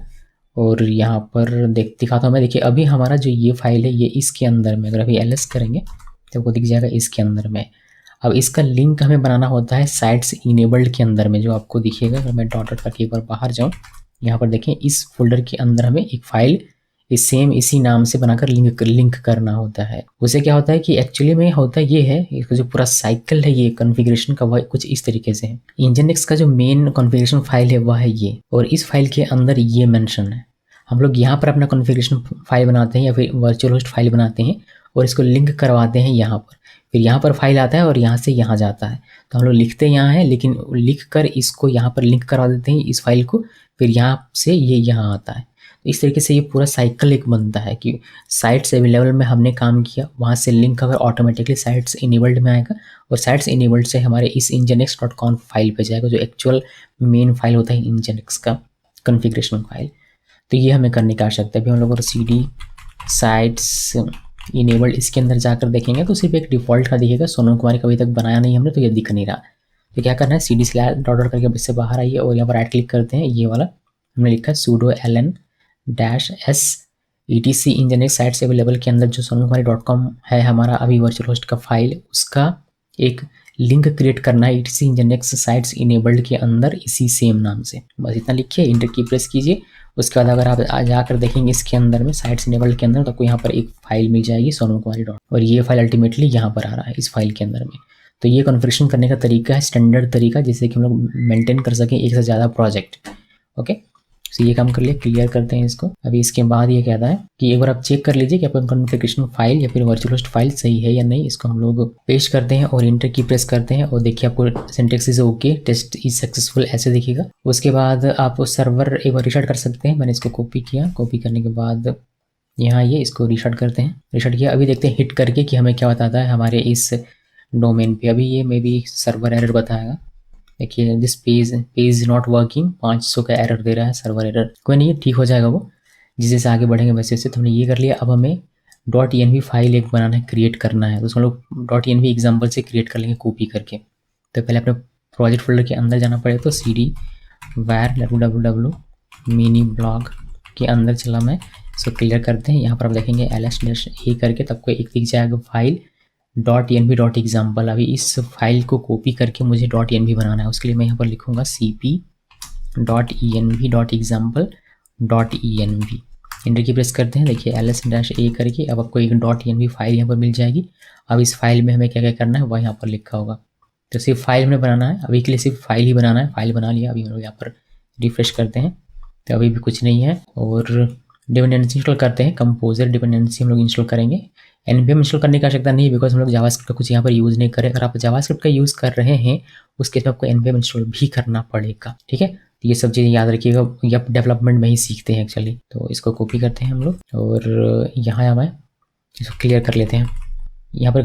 और यहाँ पर दिखाता हूँ मैं। देखिए अभी हमारा जो ये फाइल है ये इसके अंदर में, अगर अभी ls करेंगे तो वो दिख जाएगा इसके अंदर में। अब इसका लिंक हमें बनाना होता है साइट्स इनेबल्ड के अंदर में, जो आपको दिखेगा। अगर मैं डॉट करके एक बार बाहर जाऊँ, यहाँ पर देखें इस फोल्डर के अंदर हमें एक फाइल इसी नाम से बनाकर लिंक करना होता है। उससे क्या होता है कि एक्चुअली में होता ये है, इसका जो पूरा साइकिल है ये कॉन्फ़िगरेशन का वह कुछ इस तरीके से है। nginx का जो मेन कॉन्फ़िगरेशन फाइल है वह है ये, और इस फाइल के अंदर ये मेंशन है। हम लोग यहाँ पर अपना कॉन्फ़िगरेशन फाइल बनाते हैं या फिर वर्चुअल होस्ट फाइल बनाते हैं और इसको लिंक करवाते हैं यहाँ पर, फिर यहाँ पर फाइल आता है और यहाँ से यहाँ जाता है। तो हम लोग लिखते यहाँ है, लेकिन लिख कर इसको यहाँ पर लिंक करवा देते हैं इस फाइल को, फिर यहाँ से ये यहाँ आता है। तो इस तरीके से ये पूरा साइकिल एक बनता है कि साइट्स अवेलेबल में हमने काम किया, वहाँ से लिंक अगर ऑटोमेटिकली साइट्स इनेबल्ड में आएगा और साइट्स इनेबल्ड से हमारे इस nginx.conf फाइल पे जाएगा, जो एक्चुअल मेन फाइल होता है nginx का कॉन्फ़िगरेशन फाइल। तो ये हमें करने की आवश्यकता है। अभी हम लोग cd साइट्स इनेबल्ड इसके अंदर जाकर देखेंगे तो सिर्फ एक डिफ़ॉल्ट का दिखेगा, सोनम कुमारी का अभी तक बनाया नहीं हमने, तो ये दिख नहीं रहा। तो क्या करना है, cd/डॉट करके इससे बाहर आइए और यहाँ पर राइट क्लिक करते हैं, ये वाला हमने लिखा है sudo ln-s etc nginx sites available के अंदर जो sonamkumari.com है हमारा अभी वर्चुअल होस्ट का फाइल, उसका एक लिंक क्रिएट करना है etc nginx साइट्स इनेबल्ड के अंदर इसी सेम नाम से। बस इतना लिखिए, इंटर की प्रेस कीजिए। उसके बाद अगर आप जाकर देखेंगे इसके अंदर में साइट्स इनेबल्ड के अंदर, तो आपको यहाँ पर एक फाइल मिल जाएगी sonamkumari. और ये फाइल अल्टीमेटली यहाँ पर आ रहा है इस फाइल के अंदर में। तो ये कॉन्फ़िगरेशन करने का तरीका है, स्टैंडर्ड तरीका, जिससे कि हम लोग मेंटेन कर सकें एक से ज़्यादा प्रोजेक्ट। ओके, तो ये काम कर लिया, क्लियर करते हैं इसको। अभी इसके बाद ये कहता है कि एक बार आप चेक कर लीजिए कि आपका कॉन्फ़िगरेशन फाइल या फिर वर्चुअल होस्ट फाइल सही है या नहीं। इसको हम लोग पेस्ट करते हैं और इंटर की प्रेस करते हैं और देखिए आपको syntax is okay, test is successful ऐसे दिखेगा। उसके बाद आप सर्वर एक बार रिस्टार्ट कर सकते हैं। मैंने इसको कॉपी किया, कॉपी करने के बाद यहाँ ये इसको रिस्टार्ट करते हैं। रिस्टार्ट किया, अभी देखते हैं हिट करके कि हमें क्या बताता है हमारे इस डोमेन पे। अभी ये मे बी सर्वर एरर बताएगा। देखिए दिस पेज नॉट वर्किंग, 500 का एरर दे रहा है, सर्वर एरर। कोई नहीं, ठीक हो जाएगा वो जिस जैसे आगे बढ़ेंगे वैसे वैसे। तो हमने ये कर लिया। अब हमें .env फाइल एक बनाना है, क्रिएट करना है। तो उसको हम लोग .env एग्जाम्पल से क्रिएट कर लेंगे कॉपी करके। तो पहले अपने प्रोजेक्ट फोल्डर के अंदर जाना पड़ेगा। तो cd var www mini blog के अंदर चला मैं, इसको क्लियर करते हैं। यहाँ पर आप देखेंगे ls-a करके तब को एक दिख जाएगा फाइल .env.example। अभी इस फाइल को कॉपी करके मुझे .env बनाना है। उसके लिए मैं यहाँ पर लिखूँगा cp.env.example.env। इंटर की प्रेस करते हैं। देखिए ls-a करके अब आपको एक .env फाइल यहाँ पर मिल जाएगी। अब इस फाइल में हमें क्या क्या करना है वह यहाँ पर लिखा होगा। तो सिर्फ फाइल में बनाना है, अभी के लिए सिर्फ फाइल ही बनाना है। फाइल बना लिया। अभी हम लोग यहाँ पर रिफ्रेश करते हैं तो अभी भी कुछ नहीं है। और डिपेंडेंसी इंस्टॉल करते हैं, कंपोजर डिपेंडेंसी हम लोग इंस्टॉल करेंगे। npm इंस्टॉल करने की आवश्यकता नहीं है बिकॉज हम लोग जावास्क्रिप्ट का कुछ यहाँ पर यूज़ नहीं करें। अगर आप जावास्क्रिप्ट का यूज़ कर रहे हैं उसके तो आपको npm इंस्टॉल भी करना पड़ेगा, ठीक है। तो ये सब चीज़ें याद रखिएगा, ये आप डेवलपमेंट में ही सीखते हैं एक्चुअली। तो इसको कॉपी करते हैं हम लोग और यहाँ हमें इसको क्लियर कर लेते हैं। यहाँ पर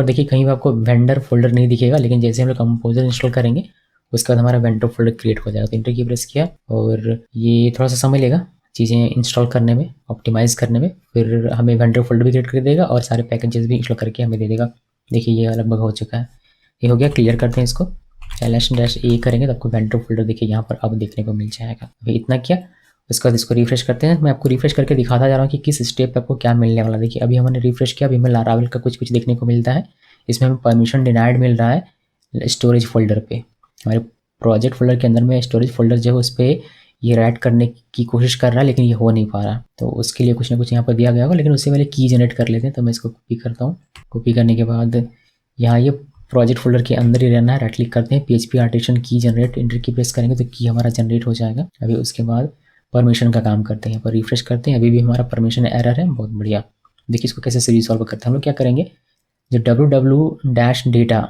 देखिए कहीं भी आपको वेंडर फोल्डर नहीं दिखेगा, लेकिन जैसे हम लोग कंपोजर इंस्टॉल करेंगे उसके बाद हमारा वेंडर फोल्डर क्रिएट हो जाएगा। तो इंटर की प्रेस किया और ये थोड़ा सा समय लेगा चीज़ें इंस्टॉल करने में, ऑप्टिमाइज़ करने में। फिर हमें वेंडर फोल्डर भी क्रिएट कर देगा और सारे पैकेजेस भी इंस्टॉल करके हमें दे देगा। देखिए ये लगभग हो चुका है, ये हो गया। क्लियर करते हैं इसको, ls-a करेंगे तो आपको वेंडर फोल्डर देखिए यहाँ पर अब देखने को मिल जाएगा। अभी इतना किया, उसके बाद इसको रिफ्रेश करते हैं। मैं आपको रिफ्रेश करके दिखाता जा रहा हूँ कि किस स्टेप पे आपको क्या मिलने वाला। देखिए अभी हमने रिफ्रेश किया, अभी हमें लारावेल का कुछ देखने को मिलता है। इसमें हमें परमिशन डिनाइड मिल रहा है स्टोरेज फोल्डर पे। हमारे प्रोजेक्ट फोल्डर के अंदर में स्टोरेज फोल्डर जो है उस पर ये राइट करने की कोशिश कर रहा है लेकिन ये हो नहीं पा रहा। तो उसके लिए कुछ ना कुछ यहाँ पर दिया गया होगा, लेकिन उससे पहले की जनरेट कर लेते हैं। तो मैं इसको कॉपी करता हूँ। कॉपी करने के बाद यहाँ ये प्रोजेक्ट फोल्डर के अंदर ही रहना है। राइट क्लिक करते हैं, PHP आर्टिसन की जनरेट, इंटर की प्रेस करेंगे तो की हमारा जनरेट हो जाएगा। अभी उसके बाद परमिशन का काम करते हैं, पर रिफ्रेश करते हैं। अभी भी हमारा परमिशन एरर है, बहुत बढ़िया। देखिए इसको कैसे रिजॉल्व करते हैं। हम लोग क्या करेंगे, जो www-data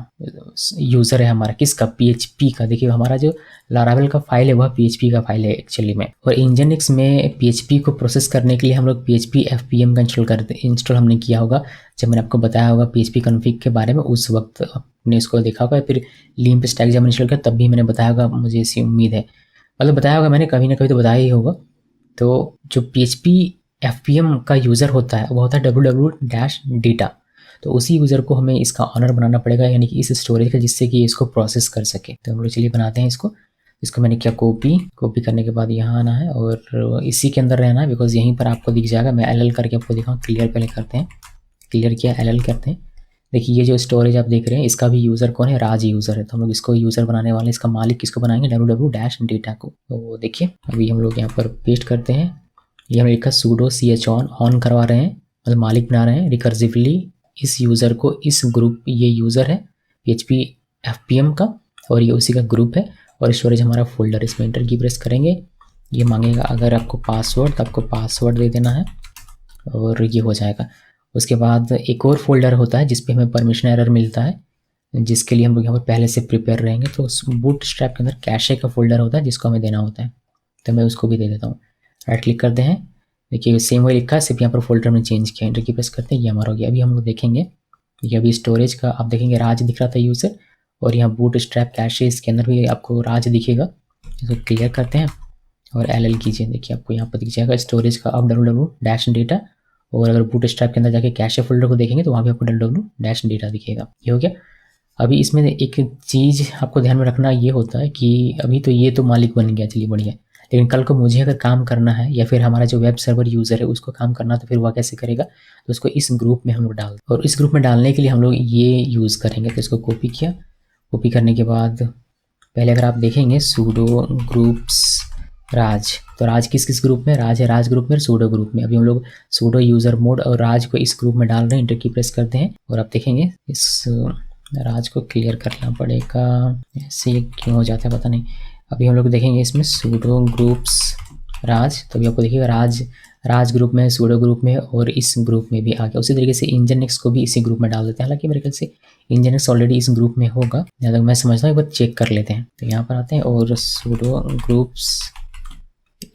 यूज़र है हमारा किसका, PHP का। देखिए हमारा जो लारावेल का फाइल है वह PHP का फाइल है एक्चुअली में। और इंजनिक्स में PHP को प्रोसेस करने के लिए हम लोग PHP FPM का इंस्टॉल हमने किया होगा। जब मैंने आपको बताया होगा PHP कॉन्फ़िग के बारे में, उस वक्त आपने इसको देखा होगा। फिर लिम्प स्टैक जब मैंने इंस्टॉल किया तब भी मैंने बताया होगा, मुझे ऐसी उम्मीद है। मतलब बताया होगा मैंने, कभी ना कभी तो बताया ही होगा। तो जो PHP FPM का यूज़र होता है वो होता है www-data। तो उसी यूज़र को हमें इसका ऑनर बनाना पड़ेगा, यानी कि इस स्टोरेज का, जिससे कि इसको प्रोसेस कर सके। तो हम लोग चलिए बनाते हैं इसको मैंने क्या कॉपी करने के बाद यहाँ आना है और इसी के अंदर रहना है बिकॉज यहीं पर आपको दिख जाएगा। मैं LL करके आपको दिखाऊँ, क्लियर पहले करते हैं। क्लियर किया, LL करते हैं। देखिए ये जो स्टोरेज आप देख रहे हैं इसका भी यूज़र कौन है, राज यूज़र है। तो हम लोग इसको यूज़र बनाने वाले, इसका मालिक किसको बनाएंगे, www-data को। तो देखिए अभी हम लोग यहाँ पर पेस्ट करते हैं। ये हम लिखा sudo chown ऑन करवा रहे हैं, मतलब मालिक बना रहे हैं रिकर्सिवली इस यूज़र को। इस ग्रुप, ये यूज़र है PHP FPM का और ये उसी का ग्रुप है और स्टोरेज हमारा फोल्डर। इसमें इंटर की प्रेस करेंगे, ये मांगेगा अगर आपको पासवर्ड, तो आपको पासवर्ड दे देना है और ये हो जाएगा। उसके बाद एक और फोल्डर होता है जिसपे हमें परमिशन एरर मिलता है, जिसके लिए हम लोग यहाँ पर पहले से प्रिपेयर रहेंगे। तो बूटस्ट्रैप के अंदर कैशे का फोल्डर होता है जिसको हमें देना होता है, तो मैं उसको भी दे देता हूँ। राइट क्लिक करते हैं, देखिए सेम वही लिखा है, सिर्फ यहाँ पर फोल्डर में चेंज किया। इंटर की प्रेस करते हैं, ये हमारा हो गया। अभी हम लोग देखेंगे, ये अभी स्टोरेज का आप देखेंगे राज दिख रहा था यूज़र, और यहाँ बूटस्ट्रैप कैशे इसके अंदर भी आपको राज दिखेगा। इसको क्लियर करते हैं और LL कीजिए। देखिए आपको यहाँ पर दिख जाएगा स्टोरेज का अब www-data। और अगर बूटस्ट्रैप के अंदर जाके कैशे फोल्डर को देखेंगे तो वहाँ भी आपको www-data दिखेगा। ये हो गया। अभी इसमें एक चीज़ आपको ध्यान में रखना ये होता है कि अभी तो ये तो मालिक बन गया, चलिए बढ़िया, लेकिन कल को मुझे अगर काम करना है या फिर हमारा जो वेब सर्वर यूज़र है उसको काम करना, तो फिर वह कैसे करेगा, तो उसको इस ग्रुप में हम लोग डाल, और इस ग्रुप में डालने के लिए हम लोग ये यूज़ करेंगे। तो इसको कॉपी किया, कॉपी करने के बाद पहले अगर आप देखेंगे sudo groups राज, तो राज किस किस ग्रुप में, राज है राज ग्रुप में और sudo ग्रुप में। अभी हम लोग sudo यूज़र मोड और राज को इस ग्रुप में डाल रहे हैं। इंटर की प्रेस करते हैं और आप देखेंगे इस राज को क्लियर करना पड़ेगा, ऐसे क्यों हो जाता है पता नहीं। अभी हम लोग देखेंगे इसमें sudo groups राज, तो अभी आपको देखिएगा राज ग्रुप में, सूडो ग्रुप में और इस ग्रुप में भी आ गया। उसी तरीके से इंजनएक्स को भी इसी ग्रुप में डाल देते हैं। हालांकि मेरे ख्याल से इंजनएक्स ऑलरेडी इस ग्रुप में होगा, जहाँ तक मैं समझता हूँ, एक बार चेक कर लेते हैं। तो यहाँ पर आते हैं और सूडो ग्रुप्स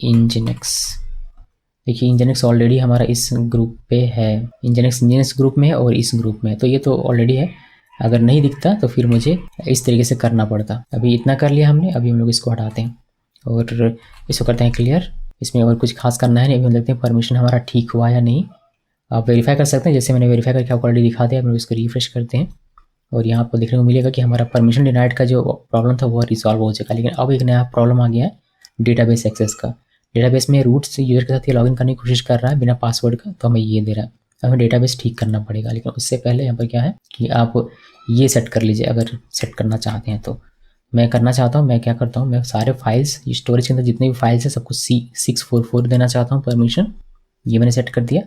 इंजनएक्स, देखिए इंजनएक्स ऑलरेडी हमारा इस ग्रुप पे है, इंजनएक्स ग्रुप में है और इस ग्रुप में, तो ये तो ऑलरेडी है। अगर नहीं दिखता तो फिर मुझे इस तरीके से करना पड़ता। अभी इतना कर लिया हमने, अभी हम लोग इसको हटाते हैं और इसको करते हैं क्लियर। इसमें और कुछ खास करना है नहीं। अभी हम देखते हैं परमिशन हमारा ठीक हुआ या नहीं। आप वेरीफाई कर सकते हैं, जैसे मैंने वेरीफाई करके आपको ऑलरेडी दिखा दिया। हम लोग इसको रिफ्रेश करते हैं और यहाँ आपको देखने को मिलेगा कि हमारा परमिशन डिनाइड का जो प्रॉब्लम था वो रिजॉल्व हो चुका। लेकिन अब एक नया प्रॉब्लम आ गया है डेटाबेस एक्सेस का। डेटाबेस में रूट से यूजर के साथ ये लॉगिन करने की कोशिश कर रहा है बिना पासवर्ड का, तो हमें ये दे रहा है। हमें डेटाबेस ठीक करना पड़ेगा, लेकिन उससे पहले यहाँ पर क्या है कि आप ये सेट कर लीजिए अगर सेट करना चाहते हैं तो। मैं करना चाहता हूँ, मैं क्या करता हूँ, मैं सारे फाइल्स स्टोरेज के अंदर जितने भी फाइल्स हैं सबको 644 देना चाहता हूँ परमिशन। ये मैंने सेट कर दिया।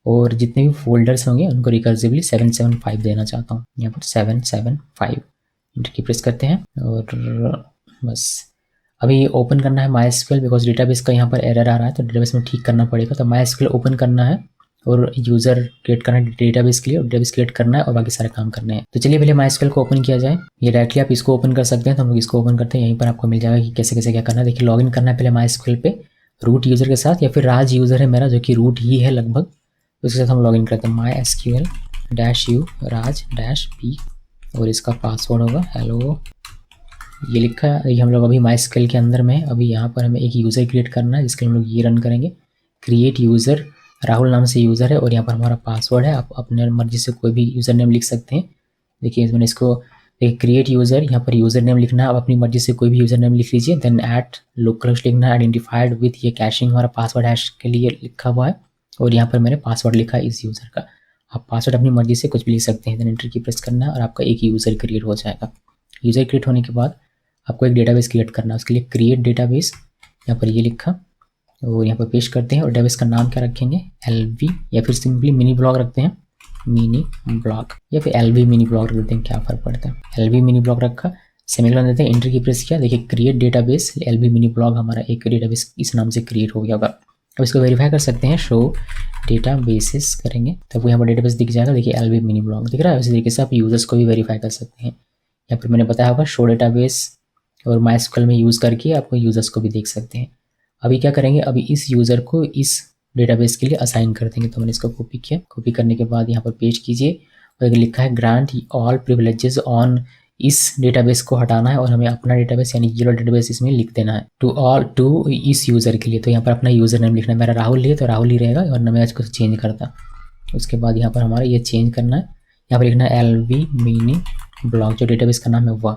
और जितने भी फोल्डर्स होंगे उनको रिकर्सिवली 775 देना चाहता हूँ। यहाँ पर 775 इंटर की प्रेस करते हैं और बस अभी ओपन करना है MySQL, बिकॉज डेटाबेस का यहाँ पर एरर आ रहा है तो डेटाबेस में ठीक करना पड़ेगा। तो MySQL ओपन करना है और यूज़र क्रिएट करना है डेटाबेस के लिए, और डेटाबेस क्रिएट करना है और बाकी सारे काम करने हैं। तो चलिए पहले MySQL को ओपन किया जाए। ये डायरेक्टली आप इसको ओपन कर सकते हैं, तो हम लोग इसको ओपन करते हैं। यहीं पर आपको मिल जाएगा कि कैसे कैसे क्या करना है। देखिए लॉगिन करना है पहले MySQL पे रूट यूज़र के साथ, या फिर राज यूज़र है मेरा जो कि रूट ही है लगभग, तो उसके साथ हम लॉगिन करते हैं MySQL-u raj-p और इसका पासवर्ड होगा हेलो, ये लिखा है। ये हम लोग अभी MySQL के अंदर में, अभी यहाँ पर हमें एक यूज़र क्रिएट करना है जिसके हम लोग ये रन करेंगे। क्रिएट यूज़र, राहुल नाम से यूज़र है और यहाँ पर हमारा पासवर्ड है। आप अपने मर्जी से कोई भी यूज़र नेम लिख सकते हैं। देखिए मैंने इसको क्रिएट यूज़र, यहाँ पर यूज़र नेम लिखना है, आप अपनी मर्जी से कोई भी यूज़र नेम लिख लीजिए। देन एट लोकलहोस्ट लिखना है, आइडेंटिफाइड विथ, ये कैशिंग हमारा पासवर्ड हैश के लिए लिखा हुआ है और यहाँ पर मैंने पासवर्ड लिखा है इस यूज़र का। आप पासवर्ड अपनी मर्जी से कुछ भी लिख सकते हैं। देन एंटर की प्रेस करना है और आपका एक यूज़र क्रिएट हो जाएगा। यूज़र क्रिएट होने के बाद आपको एक डेटाबेस क्रिएट करना है। उसके लिए क्रिएट डेटाबेस, यहाँ पर ये लिखा और यहाँ पर पेस्ट करते हैं। और डेटाबेस का नाम क्या रखेंगे, LV, या फिर सिंपली मिनी ब्लॉग रखते हैं, मिनी ब्लॉग, या फिर LV मिनी ब्लॉग रख देते हैं, क्या फ़र्क पड़ता है। LV मिनी ब्लॉग रखा, सेमीकोलन देते हैं, एंटर की प्रेस किया। देखिए create database LV mini blog, हमारा एक डेटाबेस इस नाम से क्रिएट हो गया होगा। अब इसको वेरीफाई कर सकते हैं, शो डेटाबेसेस करेंगे तो आपको यहाँ पर डेटाबेस दिख जाएगा। देखिए LV मिनी ब्लॉग दिख रहा है। इसी तरीके से आप यूज़र्स को भी वेरीफाई कर सकते हैं। यहाँ पर मैंने बताया होगा शो डेटाबेस और MySQL में यूज़ करके आपको यूज़र्स को भी देख सकते हैं। अभी क्या करेंगे, अभी इस यूज़र को इस डेटाबेस के लिए असाइन कर देंगे। तो मैंने इसको कॉपी किया, कॉपी करने के बाद यहाँ पर पेस्ट कीजिए और लिखा है ग्रांट ऑल प्रिविलेजेस ऑन, इस डेटाबेस को हटाना है और हमें अपना डेटाबेस यानी ये डेटाबेस इसमें लिख देना है टू इस यूज़र के लिए। तो यहाँ पर अपना यूज़र नेम लिखना है, मेरा राहुल है तो राहुल ही रहेगा और मैं इसको चेंज करता। उसके बाद यहाँ पर हमारा ये चेंज करना है, यहाँ पर लिखना है LV मिनी ब्लॉग, जो डेटाबेस का नाम है वह,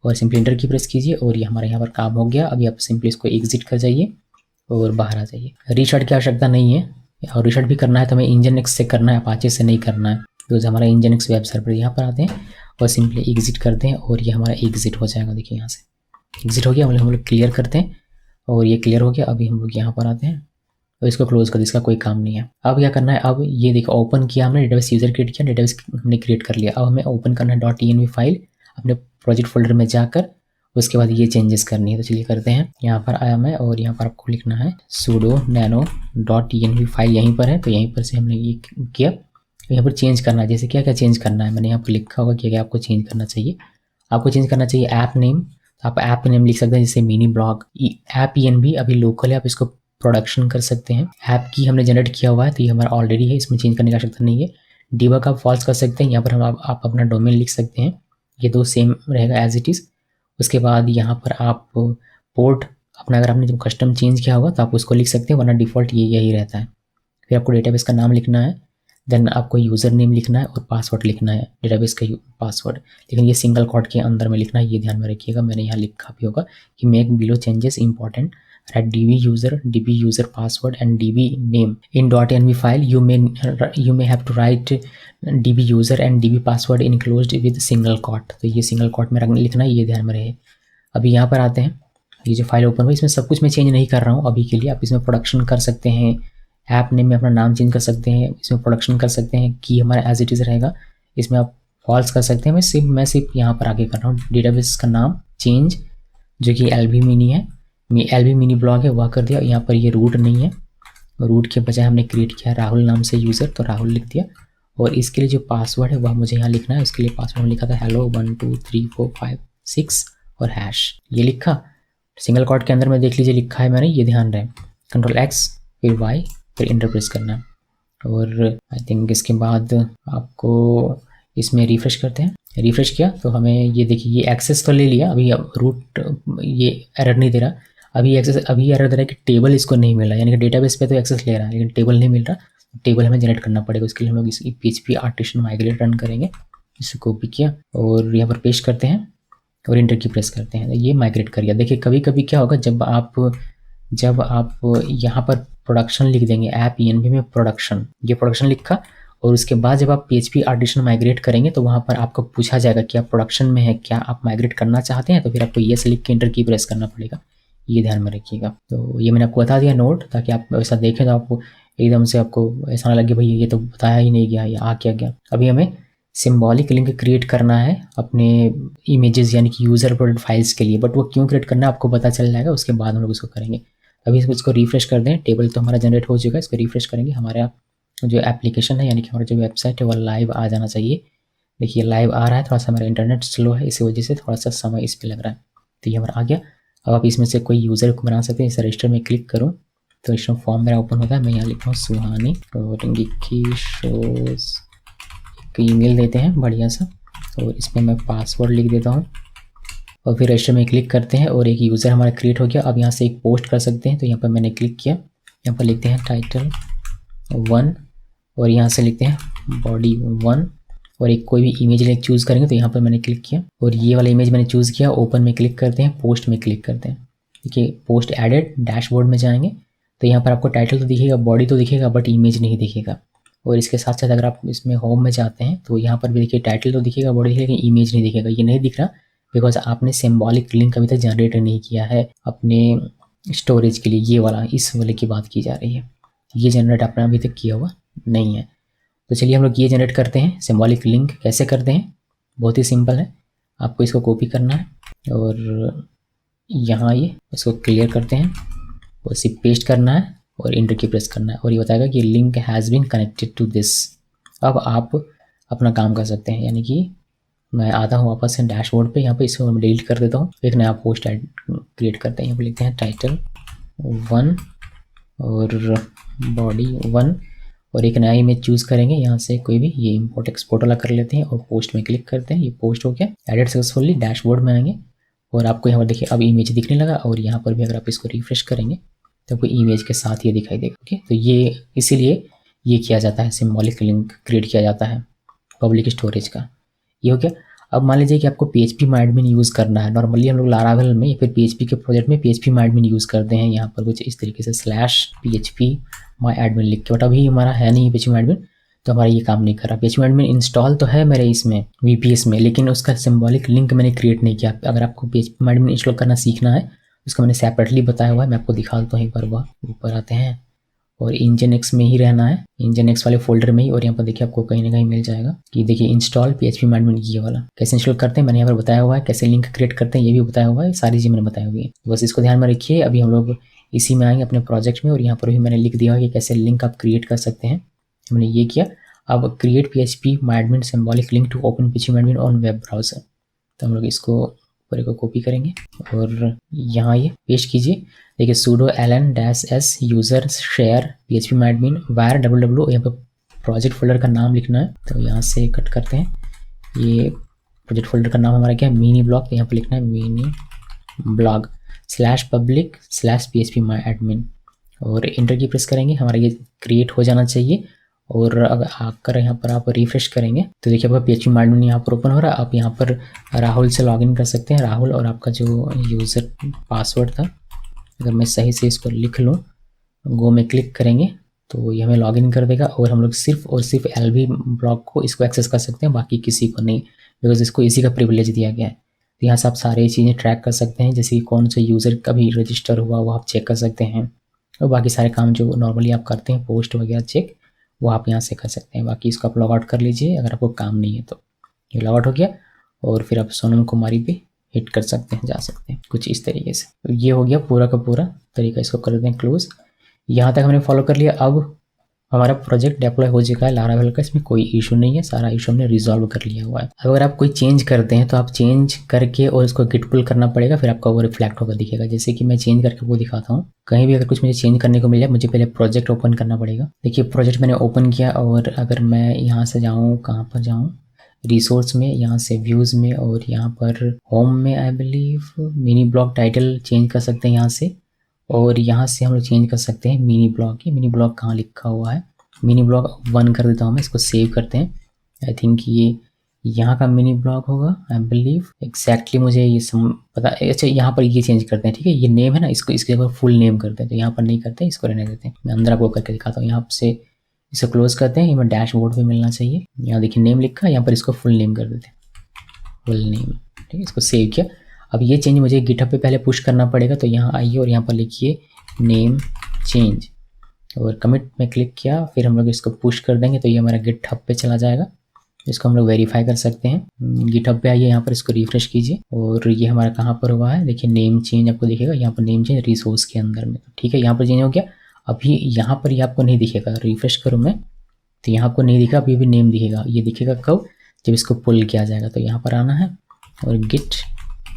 और सिंपली इंटर की प्रेस कीजिए और ये हमारे यहाँ पर काम हो गया। अभी आप सिंपली इसको एग्जिट कर जाइए और बाहर आ जाइए। रीस्टार्ट की आवश्यकता नहीं है, और रीस्टार्ट भी करना है तो हमें इंजनएक्स से करना है, अपाचे से नहीं करना है। तो हमारा इंजनएक्स वेब सर्वर यहाँ पर आते हैं और सिंपली एग्जिट करते हैं और ये हमारा एग्जिट हो जाएगा। देखिए यहाँ से एग्जिट हो गया, हम लोग क्लियर करते हैं और ये क्लियर हो गया। अभी हम लोग यहाँ पर आते हैं और इसको क्लोज कर, इसका कोई काम नहीं है। अब क्या करना है, अब ये देखो ओपन किया हमने, डेटाबेस यूज़र क्रिएट किया, डेटाबेस हमने क्रिएट कर लिया। अब हमें ओपन करना है .env फाइल अपने प्रोजेक्ट फोल्डर में जाकर, उसके बाद ये चेंजेस करनी है। तो चलिए करते हैं। यहाँ पर आया मैं और यहाँ पर आपको लिखना है sudo nano.env फाइल यहीं पर है, तो यहीं पर से हमने ये किया। यहाँ पर चेंज करना है, जैसे क्या क्या चेंज करना है मैंने यहाँ पर लिखा होगा क्या क्या आपको चेंज करना चाहिए। आपको चेंज करना चाहिए ऐप नेम, तो आप ऐप नेम लिख सकते हैं जैसे मिनी ब्लॉग। ऐप env अभी लोकल है, आप इसको प्रोडक्शन कर सकते हैं। ऐप की हमने जनरेट किया हुआ है तो ये हमारा ऑलरेडी है, इसमें चेंज करने की आवश्यकता नहीं है। डिबग आप फॉल्स कर सकते हैं, यहाँ पर हम आप अपना डोमेन लिख सकते हैं, ये दो सेम रहेगा एज इट इज़। उसके बाद यहाँ पर आप पोर्ट अपना, अगर आपने जब कस्टम चेंज किया होगा तो आप उसको लिख सकते हैं, वरना डिफ़ॉल्ट ये यही रहता है। फिर आपको डेटाबेस का नाम लिखना है, देन आपको यूज़र नेम लिखना है और पासवर्ड लिखना है, डेटाबेस का पासवर्ड। लेकिन ये सिंगल कोट के अंदर में लिखना है, ये ध्यान में रखिएगा। मैंने यहाँ लिखा भी होगा कि make below changes important, right DB user password and DB name in .env file. You may have to write DB user and DB password enclosed with single quote. तो ये सिंगल कोट में लिखना है, ये ध्यान में रहे। अभी यहाँ पर आते हैं, ये जो फाइल ओपन हुई इसमें सब कुछ मैं चेंज नहीं कर रहा हूँ अभी के लिए। आप इसमें प्रोडक्शन कर सकते हैं, ऐप नेम में अपना नाम चेंज कर सकते हैं, इसमें प्रोडक्शन कर सकते हैं, की हमारा एज इट इज़ रहेगा, इसमें आप फॉल्स कर सकते हैं। मैं सिर्फ यहाँ पर आगे कर रहा हूँ डेटाबेस का नाम चेंज, जो कि LV मिनी है, LB मिनी ब्लॉग है वह कर दिया। यहाँ पर ये रूट नहीं है, रूट के बजाय हमने क्रिएट किया राहुल नाम से यूज़र, तो राहुल लिख दिया। और इसके लिए जो पासवर्ड है वह मुझे यहाँ लिखना है। उसके लिए पासवर्ड लिखा था hello 1 2 3 4 5 6 और हैश, ये लिखा। सिंगल कॉट के अंदर में देख लीजिए लिखा है मैंने, ये ध्यान रहे। Ctrl+X फिर Y फिर इंटर प्रेस करना है। और आई थिंक इसके बाद आपको इसमें रिफ्रेश करते हैं। रिफ्रेश किया तो हमें ये देखिए ये एक्सेस तो ले लिया, अभी रूट ये एरर नहीं दे रहा। अभी एक्सेस अभी एरर दे रहा है कि टेबल इसको नहीं मिल रहा, यानी कि डेटाबेस पे तो एक्सेस ले रहा है लेकिन टेबल नहीं मिल रहा। टेबल हमें जनरेट करना पड़ेगा, उसके लिए हम लोग इस PHP आर्टिसन माइग्रेट रन करेंगे। इसे कॉपी किया और यहाँ पर पेस्ट करते हैं और इंटर की प्रेस करते हैं, ये माइग्रेट कर गया। देखिए कभी कभी क्या होगा, जब आप यहाँ पर प्रोडक्शन लिख देंगे ऐप ENB में प्रोडक्शन, ये प्रोडक्शन लिखा, और उसके बाद जब आप PHP आर्टिसन माइग्रेट करेंगे तो वहाँ पर आपको पूछा जाएगा कि आप प्रोडक्शन में है, क्या आप माइग्रेट करना चाहते हैं, तो फिर आपको येस लिख के इंटर की प्रेस करना पड़ेगा, ये ध्यान में रखिएगा। तो ये मैंने आपको बता दिया नोट, ताकि आप ऐसा देखें तो आपको एकदम से आपको ऐसा ना लगे भाई ये तो बताया ही नहीं गया, ये आ क्या गया। अभी हमें सिंबॉलिक लिंक क्रिएट करना है अपने इमेजेस यानी कि यूज़र प्रोडक्ट फाइल्स के लिए, बट वो क्यों क्रिएट करना है आपको पता चल जाएगा, उसके बाद हम लोग उसको करेंगे। अभी इसको रिफ्रेश कर दें, टेबल तो हमारा जनरेट हो चुका है, इसको रिफ्रेश करेंगे। हमारा जो एप्लीकेशन है यानी कि हमारा जो वेबसाइट है वो लाइव आ जाना चाहिए। देखिए लाइव आ रहा है, थोड़ा सा मेरा इंटरनेट स्लो है, इसी वजह से थोड़ा सा समय इस पर लग रहा है। तो ये हमारा आ गया। अब आप इसमें से कोई यूज़र को बना सकते हैं। इस रजिस्टर में क्लिक करूँ तो रजिस्टर फॉर्म मेरा ओपन होता है। मैं यहाँ लिखता हूँ सुहानी और गिक्की शोज, ईमेल देते हैं बढ़िया सा, और इसमें मैं पासवर्ड लिख देता हूँ और फिर रजिस्टर में क्लिक करते हैं और एक यूज़र हमारा क्रिएट हो गया। अब यहाँ से एक पोस्ट कर सकते हैं, तो यहाँ पर मैंने क्लिक किया, यहाँ पर लिखते हैं टाइटल 1 और यहाँ से लिखते हैं बॉडी 1 और एक कोई भी इमेज लाइक चूज़ करेंगे। तो यहाँ पर मैंने क्लिक किया और ये वाला इमेज मैंने चूज़ किया। ओपन में क्लिक करते हैं, पोस्ट में क्लिक करते हैं। देखिए पोस्ट एडेड, डैशबोर्ड में जाएंगे तो यहाँ पर आपको टाइटल तो दिखेगा, बॉडी तो दिखेगा, बट इमेज नहीं दिखेगा। और इसके साथ साथ अगर आप इसमें होम में जाते हैं तो यहाँ पर भी देखिए टाइटल तो दिखेगा, बॉडी दिखेगा, लेकिन इमेज नहीं दिखेगा। ये नहीं दिख रहा बिकॉज आपने सिंबॉलिक लिंक अभी तक जनरेट नहीं किया है अपने स्टोरेज के लिए। ये वाला, इस वाले की बात की जा रही है, ये जनरेट आपने अभी तक किया हुआ नहीं है। तो चलिए हम लोग ये जनरेट करते हैं। सिंबॉलिक लिंक कैसे करते हैं, बहुत ही सिंपल है। आपको इसको कॉपी करना है और यहाँ ये इसको क्लियर करते हैं और इसे पेस्ट करना है और इंटर की प्रेस करना है और ये बताएगा कि link has been connected to this. अब आप अपना काम कर सकते हैं, यानी कि मैं आता हूँ वापस से डैशबोर्ड पे। यहाँ पे इसको मैं डिलीट कर देता हूँ, एक नया पोस्ट क्रिएट करते हैं। यहाँ पे लिखते हैं टाइटल 1 और बॉडी 1 और एक नया इमेज चूज़ करेंगे। यहाँ से कोई भी, ये इंपोर्ट एक्सपोर्ट वाला कर लेते हैं और पोस्ट में क्लिक करते हैं। ये पोस्ट हो गया, एडिट सक्सेसफुली। डैशबोर्ड में आएंगे और आपको यहाँ पर देखिए अब इमेज दिखने लगा और यहाँ पर भी अगर आप इसको रिफ्रेश करेंगे तो आपको इमेज के साथ ये दिखाई देगा। ओके, तो ये इसीलिए ये किया जाता है, सिंबॉलिक लिंक क्रिएट किया जाता है पब्लिक स्टोरेज का। ये हो गया। अब मान लीजिए कि आपको PHP MyAdmin यूज़ करना है। नॉर्मली हम लोग लारावेल में या फिर PHP के प्रोजेक्ट में PHP MyAdmin यूज़ करते हैं। यहाँ पर कुछ इस तरीके से /PHP MyAdmin लिख के, बट अभी हमारा है नहीं PHP MyAdmin, तो हमारा ये काम नहीं कर रहा। PHP MyAdmin इंस्टॉल तो है मेरे इसमें VPS में, लेकिन उसका सिंबॉलिक लिंक मैंने क्रिएट नहीं किया। अगर आपको PHP MyAdmin इंस्टॉल करना सीखना है, उसका मैंने सेपरेटली बताया हुआ है, मैं आपको दिखा देता हूँ एक बार। वह ऊपर आते हैं और इंजनएक्स में ही रहना है, इंजनएक्स वाले फोल्डर में ही। और यहाँ पर देखिए आपको कहीं ना कहीं मिल जाएगा कि देखिए इंस्टॉल PHP MyAdmin, ये वाला कैसे इंस्टॉल करते हैं मैंने यहाँ पर बताया हुआ है। कैसे लिंक क्रिएट करते हैं ये भी बताया हुआ है, सारी चीज़ मैंने बताई हुई है, बस इसको ध्यान में रखिए। अभी हम लोग इसी में आएंगे अपने प्रोजेक्ट में और यहाँ पर भी मैंने लिख दिया है कि कैसे लिंक आप क्रिएट कर सकते हैं। हमने ये किया। अब create PHP MyAdmin symbolic link to open PHP MyAdmin on web browser. तो हम लोग इसको पूरे को कॉपी करेंगे और यहाँ ये पेस्ट कीजिए। देखिए sudo ln-s user share PHP MyAdmin var www, यहाँ पर प्रोजेक्ट फोल्डर का नाम लिखना है। तो यहाँ से कट करते हैं, ये प्रोजेक्ट फोल्डर का नाम हमारा क्या है, मिनी ब्लॉग। तो यहाँ पर लिखना है मिनी ब्लॉग /public/PHP MyAdmin और इंटर की प्रेस करेंगे। हमारा ये क्रिएट हो जाना चाहिए। और अगर आकर यहाँ पर आप रिफ्रेश करेंगे तो देखिए आपका PHP MyAdmin यहाँ पर ओपन हो रहा है। आप यहाँ पर राहुल से लॉगिन कर सकते हैं, राहुल, और आपका जो यूज़र पासवर्ड था, अगर मैं सही से इसको लिख लूँ, गो में क्लिक करेंगे तो ये हमें लॉगिन कर देगा। और हम लोग सिर्फ और सिर्फ LB ब्लॉग को इसको एक्सेस कर सकते हैं, बाकी किसी को नहीं, बिकॉज इसको इसी का प्रिविलेज दिया गया है। तो यहाँ से आप सारी चीज़ें ट्रैक कर सकते हैं, जैसे कि कौन से यूज़र का भी रजिस्टर हुआ वो आप चेक कर सकते हैं, और बाकी सारे काम जो नॉर्मली आप करते हैं, पोस्ट वगैरह चेक, वो आप यहाँ से कर सकते हैं। बाकी इसको आप लॉग आउट कर लीजिए अगर आपको काम नहीं है तो। ये लॉग आउट हो गया और फिर आप सोनम कुमारी पे हिट कर सकते हैं, जा सकते हैं कुछ इस तरीके से। तो ये हो गया पूरा का पूरा तरीका, इसको कर देते हैं क्लोज। यहाँ तक हमने फॉलो कर लिया। अब हमारा प्रोजेक्ट डेप्लॉय हो चुका है लारावेल का, इसमें कोई इशू नहीं है, सारा इशू हमने रिजॉल्व कर लिया हुआ है। अगर आप कोई चेंज करते हैं तो आप चेंज करके और उसको गिट पुल करना पड़ेगा, फिर आपका वो रिफ्लेक्ट होकर दिखेगा। जैसे कि मैं चेंज करके वो दिखाता हूँ। कहीं भी अगर कुछ मुझे चेंज करने को मिल जाए, मुझे पहले प्रोजेक्ट ओपन करना पड़ेगा। देखिए प्रोजेक्ट मैंने ओपन किया, और अगर मैं यहाँ से जाऊँ, कहाँ पर जाऊँ, रिसोर्स में, यहाँ से व्यूज़ में, और यहाँ पर होम में I believe mini block title change कर सकते हैं यहाँ से। और यहाँ से हम लोग चेंज कर सकते हैं मिनी ब्लॉक। ये मिनी ब्लॉक कहाँ लिखा हुआ है, मिनी ब्लॉक 1 कर देता हूँ मैं, इसको सेव करते हैं। आई थिंक ये यहाँ का मिनी ब्लॉक होगा, आई बिलीव एग्जैक्टली मुझे ये पता। अच्छा यहाँ पर ये चेंज करते हैं, ठीक है, ये नेम है ना, इसको इसके जगह फुल नेम करते हैं। तो यहाँ पर नहीं करते, इसको रहने देते हैं। मैं अंदर आपको करके दिखाता हूँ। यहाँ से इसे क्लोज करते हैं, ये मैं डैशबोर्ड पे मिलना चाहिए। यहाँ देखिए नेम लिखा है, यहाँ पर इसको फुल नेम कर देते हैं, फुल नेम, ठीक है। इसको सेव किया। अब ये चेंज मुझे गिटहब पे पहले पुश करना पड़ेगा, तो यहाँ आइए और यहाँ पर लिखिए नेम चेंज, और कमिट में क्लिक किया, फिर हम लोग इसको पुश कर देंगे तो ये हमारा गिटहब पे चला जाएगा। इसको हम लोग वेरीफाई कर सकते हैं। गिटहब पे आइए, यहाँ पर इसको रिफ्रेश कीजिए, और ये हमारा कहाँ पर हुआ है, देखिए नेम चेंज आपको दिखेगा, यहाँ पर नेम चेंज रिसोर्स के अंदर में, ठीक है, यहाँ पर चेंज हो गया। अभी यहाँ पर ये आपको नहीं दिखेगा, रिफ्रेश करूँ मैं तो यहाँ आपको नहीं दिखा, अभी भी नेम दिखेगा। ये दिखेगा कब, जब इसको पुल किया जाएगा। तो यहाँ पर आना है और गिट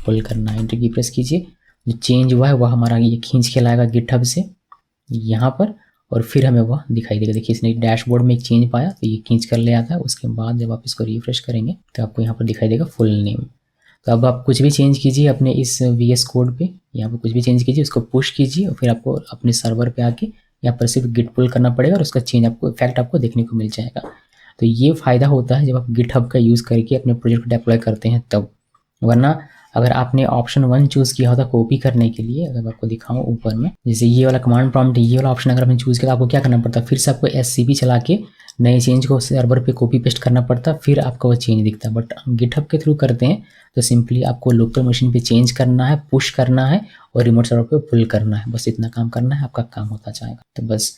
पुल करना है, एंटर की प्रेस कीजिए। जो चेंज हुआ है वह हमारा ये खींच के लाएगा गिटहब से यहाँ पर, और फिर हमें वह दिखाई देगा। देखिए इसने डैशबोर्ड में एक चेंज पाया तो ये खींच कर ले आता है। उसके बाद जब आप इसको रिफ्रेश करेंगे तो आपको यहाँ पर दिखाई देगा फुल नेम। तो अब आप कुछ भी चेंज कीजिए अपने इस VS कोड पे, यहाँ पर कुछ भी चेंज कीजिए, उसको पुश कीजिए, और फिर आपको अपने सर्वर पे आके यहाँ पर सिर्फ गिट पुल करना पड़ेगा, और उसका चेंज आपको इफेक्ट आपको देखने को मिल जाएगा। तो ये फ़ायदा होता है जब आप गिटहब का यूज़ करके अपने प्रोजेक्ट को डिप्लॉय करते हैं तब। वरना अगर आपने ऑप्शन 1 चूज़ किया होता कॉपी करने के लिए, अगर आपको दिखाऊं ऊपर में, जैसे ये वाला कमांड प्रॉम्प्ट, ये वाला ऑप्शन अगर आपने चूज़ किया तो आपको क्या करना पड़ता, फिर से आपको SCP चला के नए चेंज को सर्वर पे कॉपी पेस्ट करना पड़ता, फिर आपको वो चेंज दिखता। बट गिटहब के थ्रू करते हैं तो सिंपली आपको लोकल मशीन पे चेंज करना है, पुश करना है, और रिमोट सर्वर पे पुल करना है। बस इतना काम करना है, आपका काम होता जाएगा। तो बस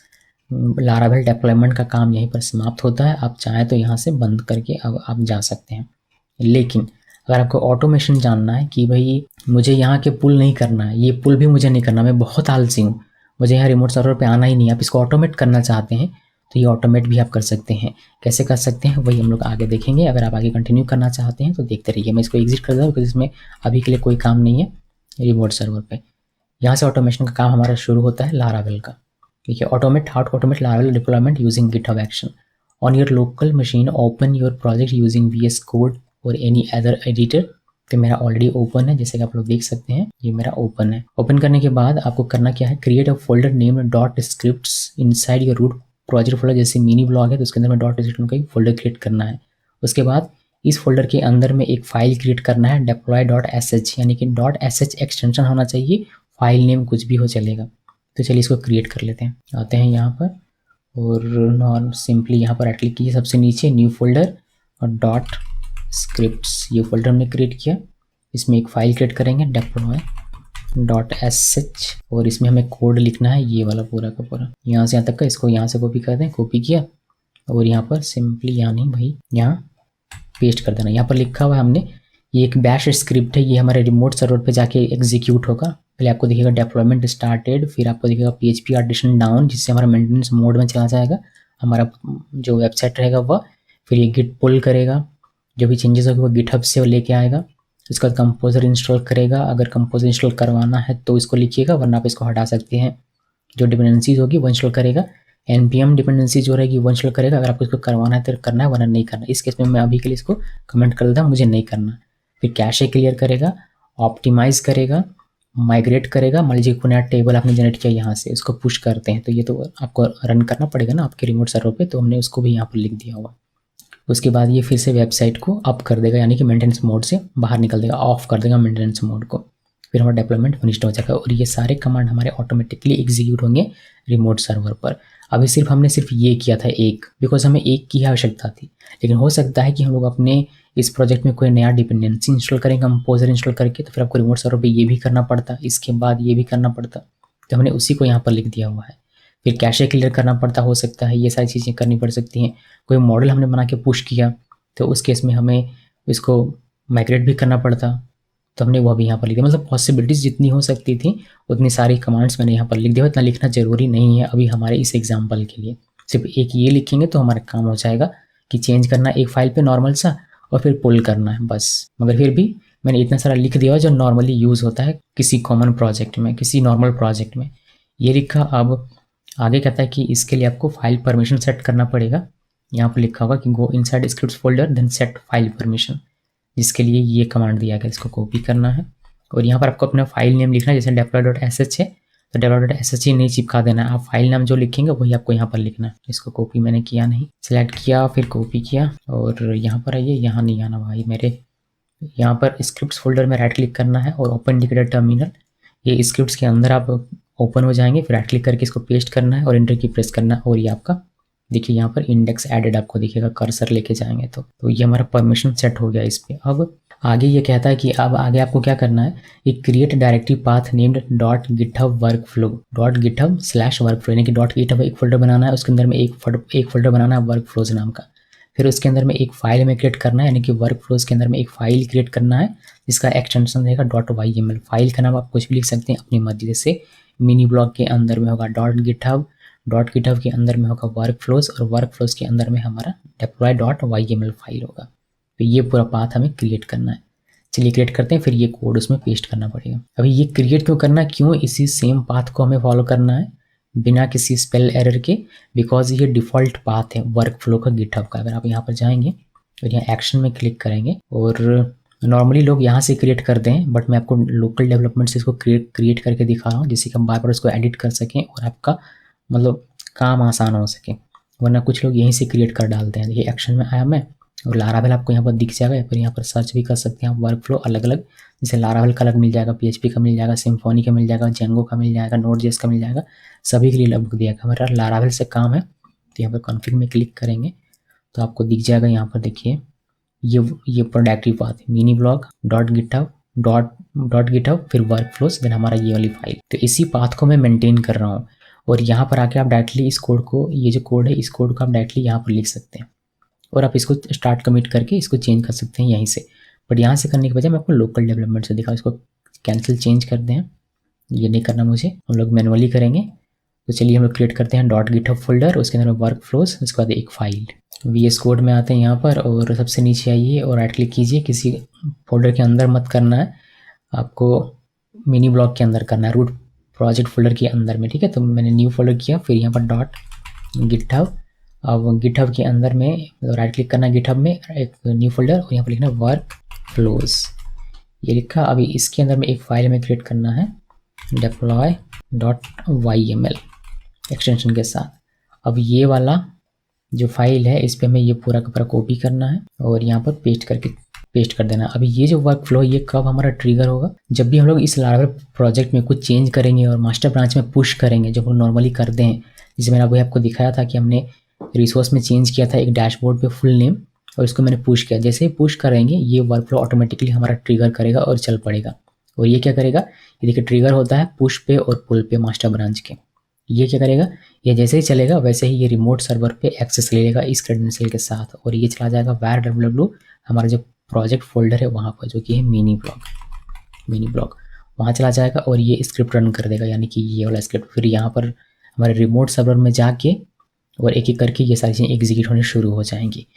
लारावेल डेप्लॉयमेंट का काम यहीं पर समाप्त होता है। आप चाहें तो यहाँ से बंद करके अब आप जा सकते हैं। लेकिन अगर आपको ऑटोमेशन जानना है कि भाई मुझे यहाँ के पुल नहीं करना है, ये पुल भी मुझे नहीं करना, मैं बहुत आलसी हूँ, मुझे यहाँ रिमोट सर्वर पे आना ही नहीं है, आप इसको ऑटोमेट करना चाहते हैं, तो ये ऑटोमेट भी आप कर सकते हैं। कैसे कर सकते हैं वही हम लोग आगे देखेंगे। अगर आप आगे कंटिन्यू करना चाहते हैं तो देखते रहिए। मैं इसको एग्जिट कर दूँ क्योंकि इसमें अभी के लिए कोई काम नहीं है रिमोट सर्वर पर। यहाँ से ऑटोमेशन का काम हमारा शुरू होता है लारावेल का। देखिए automate, how to automate Laravel deployment using GitHub action on your local machine, open your project using VS code और एनी अदर एडिटर। तो मेरा ऑलरेडी ओपन है, जैसे कि आप लोग देख सकते हैं ये मेरा ओपन है। ओपन करने के बाद आपको करना क्या है, create a folder name dot scripts inside your root project folder. जैसे मिनी ब्लॉग है तो उसके अंदर में डॉट स्क्रिप्ट का एक फोल्डर क्रिएट करना है। उसके बाद इस फोल्डर के अंदर में एक फाइल क्रिएट करना है deploy.sh, यानी कि .sh एक्सटेंशन होना चाहिए, फाइल नेम कुछ भी हो चलेगा। तो चलिए इसको क्रिएट कर लेते हैं। आते हैं यहाँ पर और नॉर्म सिंपली यहाँ पर राइट क्लिक कीजिए, सबसे नीचे न्यू फोल्डर और डॉट स्क्रिप्ट्स, ये फोल्डर हमने क्रिएट किया। इसमें एक फाइल क्रिएट करेंगे deploy.sh, और इसमें हमें कोड लिखना है ये वाला पूरा का पूरा, यहाँ से यहाँ तक का। इसको यहाँ से कॉपी कर दें, कॉपी किया और यहाँ पर सिंपली यहाँ नहीं भाई यहाँ पेस्ट कर देना। यहाँ पर लिखा हुआ है हमने, ये एक बैश स्क्रिप्ट है, ये हमारे रिमोट सर्वर पे जाके एग्जीक्यूट होगा। पहले आपको दिखेगा डेप्लॉयमेंट स्टार्टेड, फिर आपको दिखेगा PHP आर्टिशन डाउन, जिससे हमारा मेंटेनेंस मोड में चला जाएगा हमारा जो वेबसाइट रहेगा वह। फिर ये गिट पुल करेगा, जो भी चेंजेस होगी वो गिटहब से वो लेके आएगा। उसके बाद कंपोजर इंस्टॉल करेगा, अगर कंपोजर इंस्टॉल करवाना है तो इसको लिखिएगा, वरना आप इसको हटा सकते हैं। जो डिपेंडेंसीज होगी वो इंस्टॉल करेगा, npm डिपेंडेंसी जो रहेगी वो इंस्टॉल करेगा। अगर आपको इसको करवाना है तो करना है, वरना नहीं करना। इस केस में मैं अभी के लिए इसको कमेंट कर देता हूँ, मुझे नहीं करना। फिर कैशे क्लियर करेगा, ऑप्टिमाइज करेगा, माइग्रेट करेगा। मान लीजिए कोई नया टेबल आपने जनरेट किया, यहाँ से उसको पुश करते हैं तो ये तो आपको रन करना पड़ेगा ना आपके रिमोट सर्वर पे, तो हमने उसको भी यहाँ पर लिख दिया हुआ। उसके बाद ये फिर से वेबसाइट को अप कर देगा, यानी कि मेंटेनेंस मोड से बाहर निकल देगा, ऑफ कर देगा मेंटेनेंस मोड को। फिर हमारा डेवलपमेंट फिनिश्ड हो जाएगा और ये सारे कमांड हमारे ऑटोमेटिकली एग्जीक्यूट होंगे रिमोट सर्वर पर। अभी हमने सिर्फ ये किया था एक, बिकॉज हमें एक की आवश्यकता थी। लेकिन हो सकता है कि हम लोग अपने इस प्रोजेक्ट में कोई नया डिपेंडेंसी इंस्टॉल करेंगे कंपोजर इंस्टॉल करके, तो फिर आपको रिमोट सर्वर पे ये भी करना पड़ता, इसके बाद ये भी करना पड़ता। तो हमने उसी को यहाँ पर लिख दिया हुआ है। फिर कैशे क्लियर करना पड़ता, हो सकता है ये सारी चीज़ें करनी पड़ सकती हैं। कोई मॉडल हमने बना के पुश किया तो उस केस में हमें इसको माइग्रेट भी करना पड़ता, तो हमने वो भी यहाँ पर लिख दिया। मतलब पॉसिबिलिटीज़ जितनी हो सकती थी उतनी सारी कमांड्स मैंने यहाँ पर लिख दिया। इतना लिखना ज़रूरी नहीं है अभी हमारे इस एग्जाम्पल के लिए। सिर्फ एक ये लिखेंगे तो हमारा काम हो जाएगा कि चेंज करना एक फाइल पे नॉर्मल सा और फिर पुल करना है बस। मगर फिर भी मैंने इतना सारा लिख दिया जो नॉर्मली यूज़ होता है किसी कॉमन प्रोजेक्ट में, किसी नॉर्मल प्रोजेक्ट में ये लिखा। अब आगे कहता है कि इसके लिए आपको फाइल परमिशन सेट करना पड़ेगा। यहाँ पर लिखा होगा कि go inside scripts folder then set file permission, जिसके लिए ये कमांड दिया गया, इसको कॉपी करना है और यहाँ पर आपको अपना फाइल नेम लिखना है। जैसे deploy.sh है तो deploy.sh ही नहीं चिपका देना है, आप फाइल नाम जो लिखेंगे वही आपको यहाँ पर लिखना है। इसको कॉपी मैंने किया नहीं, सिलेक्ट किया फिर कॉपी किया और यहाँ पर आइए, यहाँ नहीं आना भाई मेरे, यहाँ पर स्क्रिप्ट्स फोल्डर में राइट क्लिक करना है और ओपन इंडिकेटर टर्मिनल, ये स्क्रिप्ट्स के अंदर आप ओपन हो जाएंगे। फिर राइट क्लिक करके इसको पेस्ट करना है और एंटर की प्रेस करना है और ये आपका देखिए यहाँ पर इंडेक्स एडेड आपको दिखेगा, कर्सर लेके जाएंगे तो ये हमारा परमिशन सेट हो गया इस पर। अब आगे ये कहता है कि अब आगे आपको क्या करना है, एक create directory path named .github workflow .github/workflow, यानी कि .github एक फोल्डर बनाना है, उसके अंदर में एक फोल्डर बनाना है वर्कफ्लोज नाम का। फिर उसके अंदर में एक फाइल में क्रिएट करना है, यानी कि वर्कफ्लोज के अंदर में एक फाइल क्रिएट करना है जिसका एक्सटेंशन रहेगा .yml। फाइल का नाम आप कुछ भी लिख सकते हैं अपनी मर्जी से। मिनी ब्लॉग के अंदर में होगा .github के अंदर में होगा वर्कफ्लोज और वर्कफ्लोज के अंदर में हमारा deploy.yml फाइल होगा। तो ये पूरा पाथ हमें क्रिएट करना है। चलिए क्रिएट करते हैं, फिर ये कोड उसमें पेस्ट करना पड़ेगा। अभी ये क्रिएट क्यों करना है, क्यों इसी सेम पाथ को हमें फॉलो करना है बिना किसी स्पेल एरर के, बिकॉज ये डिफ़ॉल्ट पाथ है वर्कफ्लो का गिटहब का। अगर आप यहाँ पर जाएंगे और यहाँ एक्शन में क्लिक करेंगे और नॉर्मली लोग यहाँ से क्रिएट करते हैं, बट मैं आपको लोकल डेवलपमेंट से इसको क्रिएट करके दिखा रहा हूँ जिससे कि हम बार बार उसको एडिट कर सकें और आपका मतलब काम आसान हो सके। वरना कुछ लोग यहीं से क्रिएट कर डालते हैं। देखिए एक्शन में आया मैं और लारावेल आपको यहाँ पर दिख जाएगा, फिर यहाँ पर सर्च भी कर सकते हैं आप वर्कफ्लो अलग अलग, जैसे लारावेल का अलग मिल जाएगा, PHP का मिल जाएगा, सिम्फोनी का मिल जाएगा, जेंगो का मिल जाएगा, नोड.js का मिल जाएगा, सभी के लिए अलग दिया गया। हमारा लारावेल से काम है तो यहाँ पर कॉन्फ़िग में क्लिक करेंगे तो आपको दिख जाएगा यहाँ पर देखिए ये productive path mini blog .github फिर वर्कफ्लोज देन हमारा ये वाली फाइल। तो इसी पाथ को मैं मेंटेन कर रहा हूँ और यहाँ पर आके आप डायरेक्टली इस कोड को, ये जो कोड है इस कोड को आप डायरेक्टली यहाँ पर लिख सकते हैं और आप इसको स्टार्ट कमिट करके इसको चेंज कर सकते हैं यहीं से। बट यहाँ से करने के बजाय मैं आपको लोकल डेवलपमेंट से दिखा, इसको कैंसिल चेंज करते हैं, ये नहीं करना मुझे, हम लोग मैनुअली करेंगे। तो चलिए हम लोग क्रिएट करते हैं .github फोल्डर, उसके अंदर वर्क फ्लोज, उसके बाद एक फाइल। VS कोड में आते हैं यहाँ पर और सबसे नीचे आइए और राइट क्लिक कीजिए। किसी फोल्डर के अंदर मत करना है, आपको मिनी ब्लॉक के अंदर करना है, रूट प्रोजेक्ट फोल्डर के अंदर में, ठीक है। तो मैंने न्यू फोल्डर किया, फिर यहाँ पर .github, अब गिटहब के अंदर में राइट क्लिक करना, गिटहब में एक न्यू फोल्डर और यहाँ पर लिखना वर्क फ्लोज, ये लिखा। अभी इसके अंदर में एक फाइल में क्रिएट करना है deploy.yml एक्सटेंशन के साथ। अब ये वाला जो फाइल है इस पर हमें ये पूरा का पूरा कॉपी करना है और यहाँ पर पेस्ट कर देना। अभी ये जो वर्क फ्लो ये कब हमारा ट्रिगर होगा, जब भी हम लोग इस लारावेल प्रोजेक्ट में कुछ चेंज करेंगे और मास्टर ब्रांच में पुश करेंगे, जो हम नॉर्मली करते हैं। जैसे मैंने अभी आपको दिखाया था कि हमने रिसोर्स में चेंज किया था एक डैशबोर्ड पे फुल नेम और इसको मैंने पुश किया। जैसे ही पुश करेंगे ये वर्कफ्लो ऑटोमेटिकली हमारा ट्रिगर करेगा और चल पड़ेगा। और ये क्या करेगा, ये देखिए ट्रिगर होता है पुश पे और पुल पे मास्टर ब्रांच के। ये क्या करेगा, ये जैसे ही चलेगा वैसे ही ये रिमोट सर्वर पे एक्सेस ले लेगा इस क्रेडेंशियल के साथ और ये चला जाएगा var www हमारा जो प्रोजेक्ट फोल्डर है वहाँ पर, जो कि है मिनी ब्लॉग वहाँ चला जाएगा और ये स्क्रिप्ट रन कर देगा, यानी कि ये वाला स्क्रिप्ट। फिर यहाँ पर हमारे रिमोट सर्वर में जाके और एक एक करके ये सारी चीज़ें एग्जीक्यूट होने शुरू हो जाएंगी।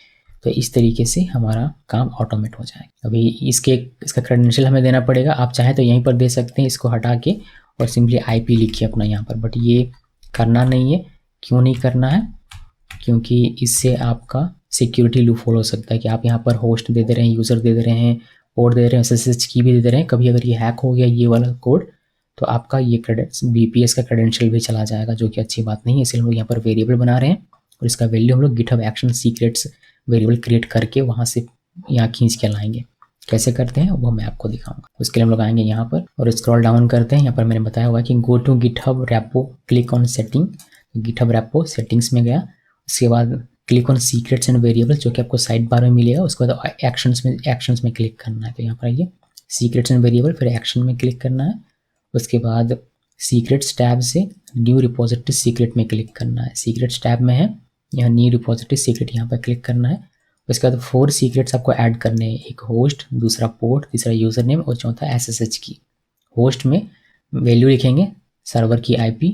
तो इस तरीके से हमारा काम ऑटोमेट हो जाएगा। अभी इसका क्रेडेंशियल हमें देना पड़ेगा, आप चाहें तो यहीं पर दे सकते हैं इसको हटा के और सिंपली IP लिखिए अपना यहाँ पर, बट ये करना नहीं है। क्यों नहीं करना है, क्योंकि इससे आपका सिक्योरिटी लूप होल हो सकता है कि आप यहाँ पर होस्ट दे रहे हैं, यूज़र दे दे रहे हैं, कोड दे रहे हैं, SSH की भी दे रहे हैं। कभी अगर ये हैक हो गया ये वाला कोड तो आपका ये VPS का क्रेडेंशियल भी चला जाएगा, जो कि अच्छी बात नहीं है। इसलिए हम लोग यहाँ पर वेरिएबल बना रहे हैं और इसका वैल्यू हम लोग GitHub action secrets variable create करके वहाँ से यहाँ खींच के लाएंगे। कैसे करते हैं वो मैं आपको दिखाऊंगा। उसके लिए हम लोग आएंगे यहाँ पर और स्क्रॉल डाउन करते हैं। यहाँ पर मैंने बताया हुआ कि go to GitHub repo, click on setting, GitHub repo settings में गया। उसके बाद click on secrets and variables, जो कि आपको साइड बार में मिलेगा। उसके बाद एक्शंस में क्लिक करना है। तो यहाँ पर आइए सीक्रेट्स एंड वेरिएबल, फिर एक्शन में क्लिक करना है। उसके बाद सीक्रेट्स टैब से न्यू रिपोजिटरी सीक्रेट में क्लिक करना है। सीक्रेट्स टैब में है, यहाँ न्यू रिपोजिटरी सीक्रेट यहाँ पर क्लिक करना है। उसके बाद 4 सीक्रेट्स आपको ऐड करने हैं, एक होस्ट, दूसरा पोर्ट, तीसरा यूज़र नेम और चौथा SSH की। होस्ट में वैल्यू लिखेंगे सर्वर की IP,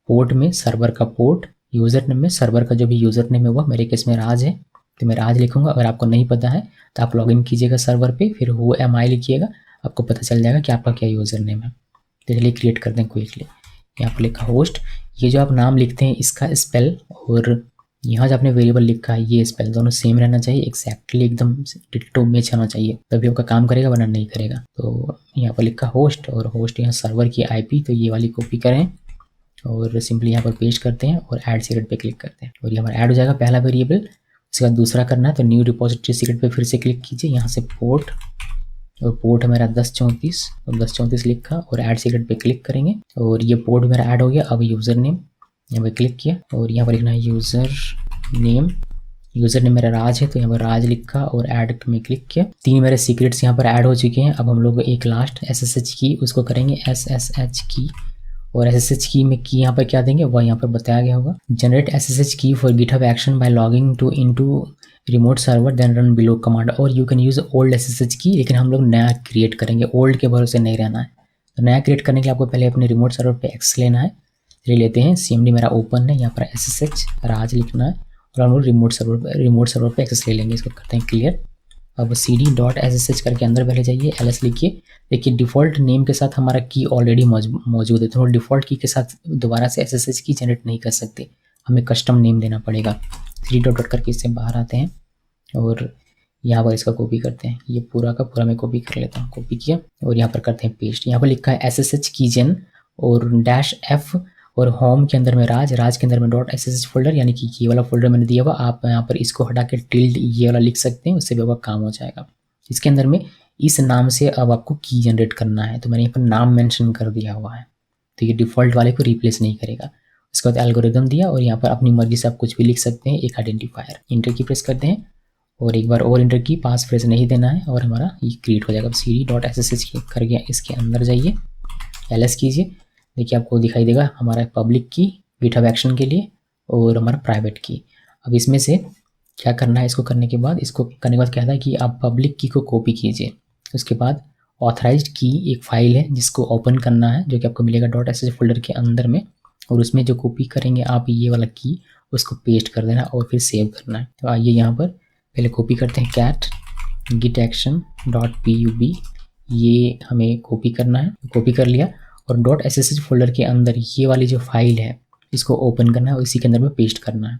पोर्ट में सर्वर का पोर्ट, यूज़र नेम में सर्वर का जो भी यूज़र नेम है वो मेरे केस में राज है तो मैं राज लिखूंगा। अगर आपको नहीं पता है तो आप लॉगिन कीजिएगा सर्वर पे, फिर वो MI लिखिएगा, आपको पता चल जाएगा कि आपका क्या यूज़र नेम है। तो चलिए क्रिएट करते हैं क्विकली। यहाँ पर लिखा होस्ट, ये जो आप नाम लिखते हैं इसका स्पेल और यहाँ जो आपने वेरिएबल लिखा है ये स्पेल दोनों सेम रहना चाहिए, एक्जैक्टली एकदम डिट्टो मैच होना चाहिए, तभी आपका काम करेगा वरना नहीं करेगा। तो यहाँ पर लिखा होस्ट और होस्ट यहाँ सर्वर की IP, तो ये वाली कॉपी करें और सिंपली यहाँ पर पेस्ट करते हैं और ऐड सीक्रेट पे क्लिक करते हैं और ये हमारा ऐड हो जाएगा पहला वेरिएबल। उसके बाद दूसरा करना है तो न्यू रिपोजिटरी सीक्रेट पे फिर से क्लिक कीजिए, यहाँ से पोर्ट और पोर्ट है मेरा 1034 और 1034 लिखा और ऐड सीक्रेट पे क्लिक करेंगे और ये पोर्ट मेरा ऐड हो गया। अब यूज़र नेम यहाँ पर क्लिक किया और यहाँ पर लिखना है यूज़र नेम मेरा राज है तो यहाँ पर राज लिखा और ऐड में क्लिक किया। 3 मेरे सीक्रेट्स यहाँ पर ऐड हो चुके हैं। अब हम लोग एक लास्ट SSH की उसको करेंगे SSH की और SSH की में की यहाँ पर क्या देंगे वह यहाँ पर बताया गया होगा। Generate SSH key for GitHub action by logging to into remote server then run below command और you can use old SSH key, लेकिन हम लोग नया क्रिएट करेंगे, ओल्ड के भरोसे नहीं रहना है। तो नया क्रिएट करने के लिए आपको पहले अपने रिमोट सर्वर पे एक्सेस लेना है। चलिए लेते हैं, CMD मेरा ओपन है, यहाँ पर SSH राज लिखना है और हम लोग रिमोट सर्वर पे एक्सेस ले लेंगे। इसको करते हैं क्लियर। अब cd.ssh करके अंदर पहले जाइए, ls लिखिए। देखिए डिफ़ॉल्ट नेम के साथ हमारा की ऑलरेडी मौजूद है तो डिफ़ॉल्ट की के साथ दोबारा से SSH की जनरेट नहीं कर सकते, हमें कस्टम नेम देना पड़ेगा। 3 डॉट करके इससे बाहर आते हैं और यहाँ पर इसका कॉपी करते हैं, ये पूरा का पूरा मैं कॉपी कर लेता हूँ। कॉपी किया और यहाँ पर करते हैं पेस्ट। यहाँ पर लिखा है SSH की जन और -F और होम के अंदर में राज के अंदर में .ssh फोल्डर, यानी कि ये वाला फोल्डर मैंने दिया हुआ, आप यहाँ पर इसको हटा के टिल्ड ये वाला लिख सकते हैं, उससे भी आपका काम हो जाएगा। इसके अंदर में इस नाम से अब आपको की जनरेट करना है तो मैंने यहाँ पर नाम मेंशन कर दिया हुआ है तो ये डिफ़ॉल्ट वाले को रिप्लेस नहीं करेगा। उसके बाद एल्गोरिदम दिया और यहाँ पर अपनी मर्जी से आप कुछ भी लिख सकते हैं, एक आइडेंटिफायर। इंटर की प्रेस करते हैं और एक बार और इंटर की, पास फ्रेज नहीं देना है और हमारा ये क्रिएट हो जाएगा। अब cd.ssh करके इसके अंदर जाइए, ls कीजिए। देखिए आपको दिखाई देगा हमारा पब्लिक की गिटहब एक्शन के लिए और हमारा प्राइवेट की। अब इसमें से क्या करना है, इसको करने के बाद कहता है कि आप पब्लिक की को कॉपी कीजिए। उसके बाद ऑथराइज्ड की एक फाइल है जिसको ओपन करना है जो कि आपको मिलेगा .sh फोल्डर के अंदर में, और उसमें जो कॉपी करेंगे आप ये वाला की उसको पेस्ट कर देना और फिर सेव करना है। तो आइए यहाँ पर पहले कॉपी करते हैं cat gitaction.pub, ये हमें कॉपी करना है। कॉपी कर लिया और .ssh फोल्डर के अंदर ये वाली जो फाइल है इसको ओपन करना है और इसी के अंदर में पेस्ट करना है।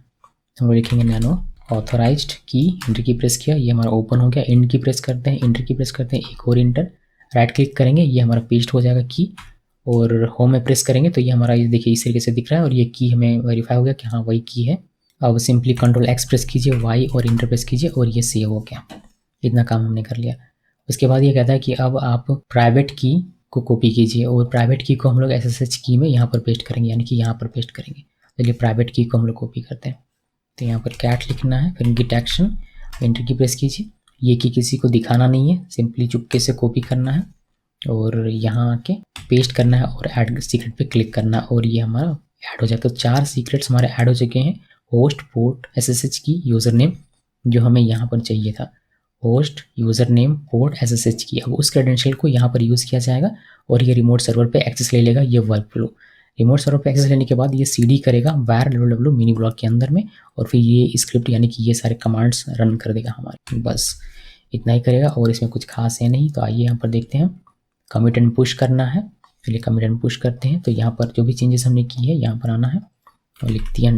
हम लोग लिखेंगे नैनो ऑथराइज्ड की, इंटर की प्रेस किया, ये हमारा ओपन हो गया। इंटर की प्रेस करते हैं, इंटर की प्रेस करते हैं, एक और इंटर, राइट क्लिक करेंगे, ये हमारा पेस्ट हो जाएगा की, और होम में प्रेस करेंगे तो ये हमारा ये देखिए इस तरीके से दिख रहा है और ये की हमें वेरीफाई हो गया कि हाँ वही की है। अब सिंपली Ctrl+X प्रेस कीजिए, Y और इंटर प्रेस कीजिए और ये सेव हो गया। इतना काम हमने कर लिया। उसके बाद ये कहता है कि अब आप प्राइवेट की को कॉपी कीजिए और प्राइवेट की को हम लोग SSH की में यहाँ पर पेस्ट करेंगे, यानी कि यहाँ पर पेस्ट करेंगे। चलिए प्राइवेट की को हम लोग कॉपी करते हैं तो यहाँ पर कैट लिखना है, फिर गिट एक्शन, एंटर की प्रेस कीजिए। ये की किसी को दिखाना नहीं है, सिंपली चुपके से कॉपी करना है और यहाँ आके पेस्ट करना है और ऐड सीक्रेट पे क्लिक करना है और ये हमारा ऐड हो जाए। तो 4 सीक्रेट्स हमारे ऐड हो चुके हैं, होस्ट, पोर्ट, SSH की, यूज़र नेम जो हमें यहाँ पर चाहिए था, host, user name, port, SSH की। अब उस क्रेडेंशियल को यहाँ पर यूज़ किया जाएगा और ये रिमोट सर्वर पे एक्सेस ले लेगा। ये वर्क फ्लो रिमोट सर्वर पे एक्सेस लेने के बाद ये CD करेगा var www मिनी ब्लॉक के अंदर में और फिर ये स्क्रिप्ट यानी कि ये सारे कमांड्स रन कर देगा हमारे। बस इतना ही करेगा और इसमें कुछ खास है नहीं। तो आइए यहाँ पर देखते हैं, कमिट एंड पुश करना है। चलिए कमिट एंड पुश करते हैं। तो यहाँ पर जो भी चेंजेस हमने की है यहाँ पर आना है और लिख दिया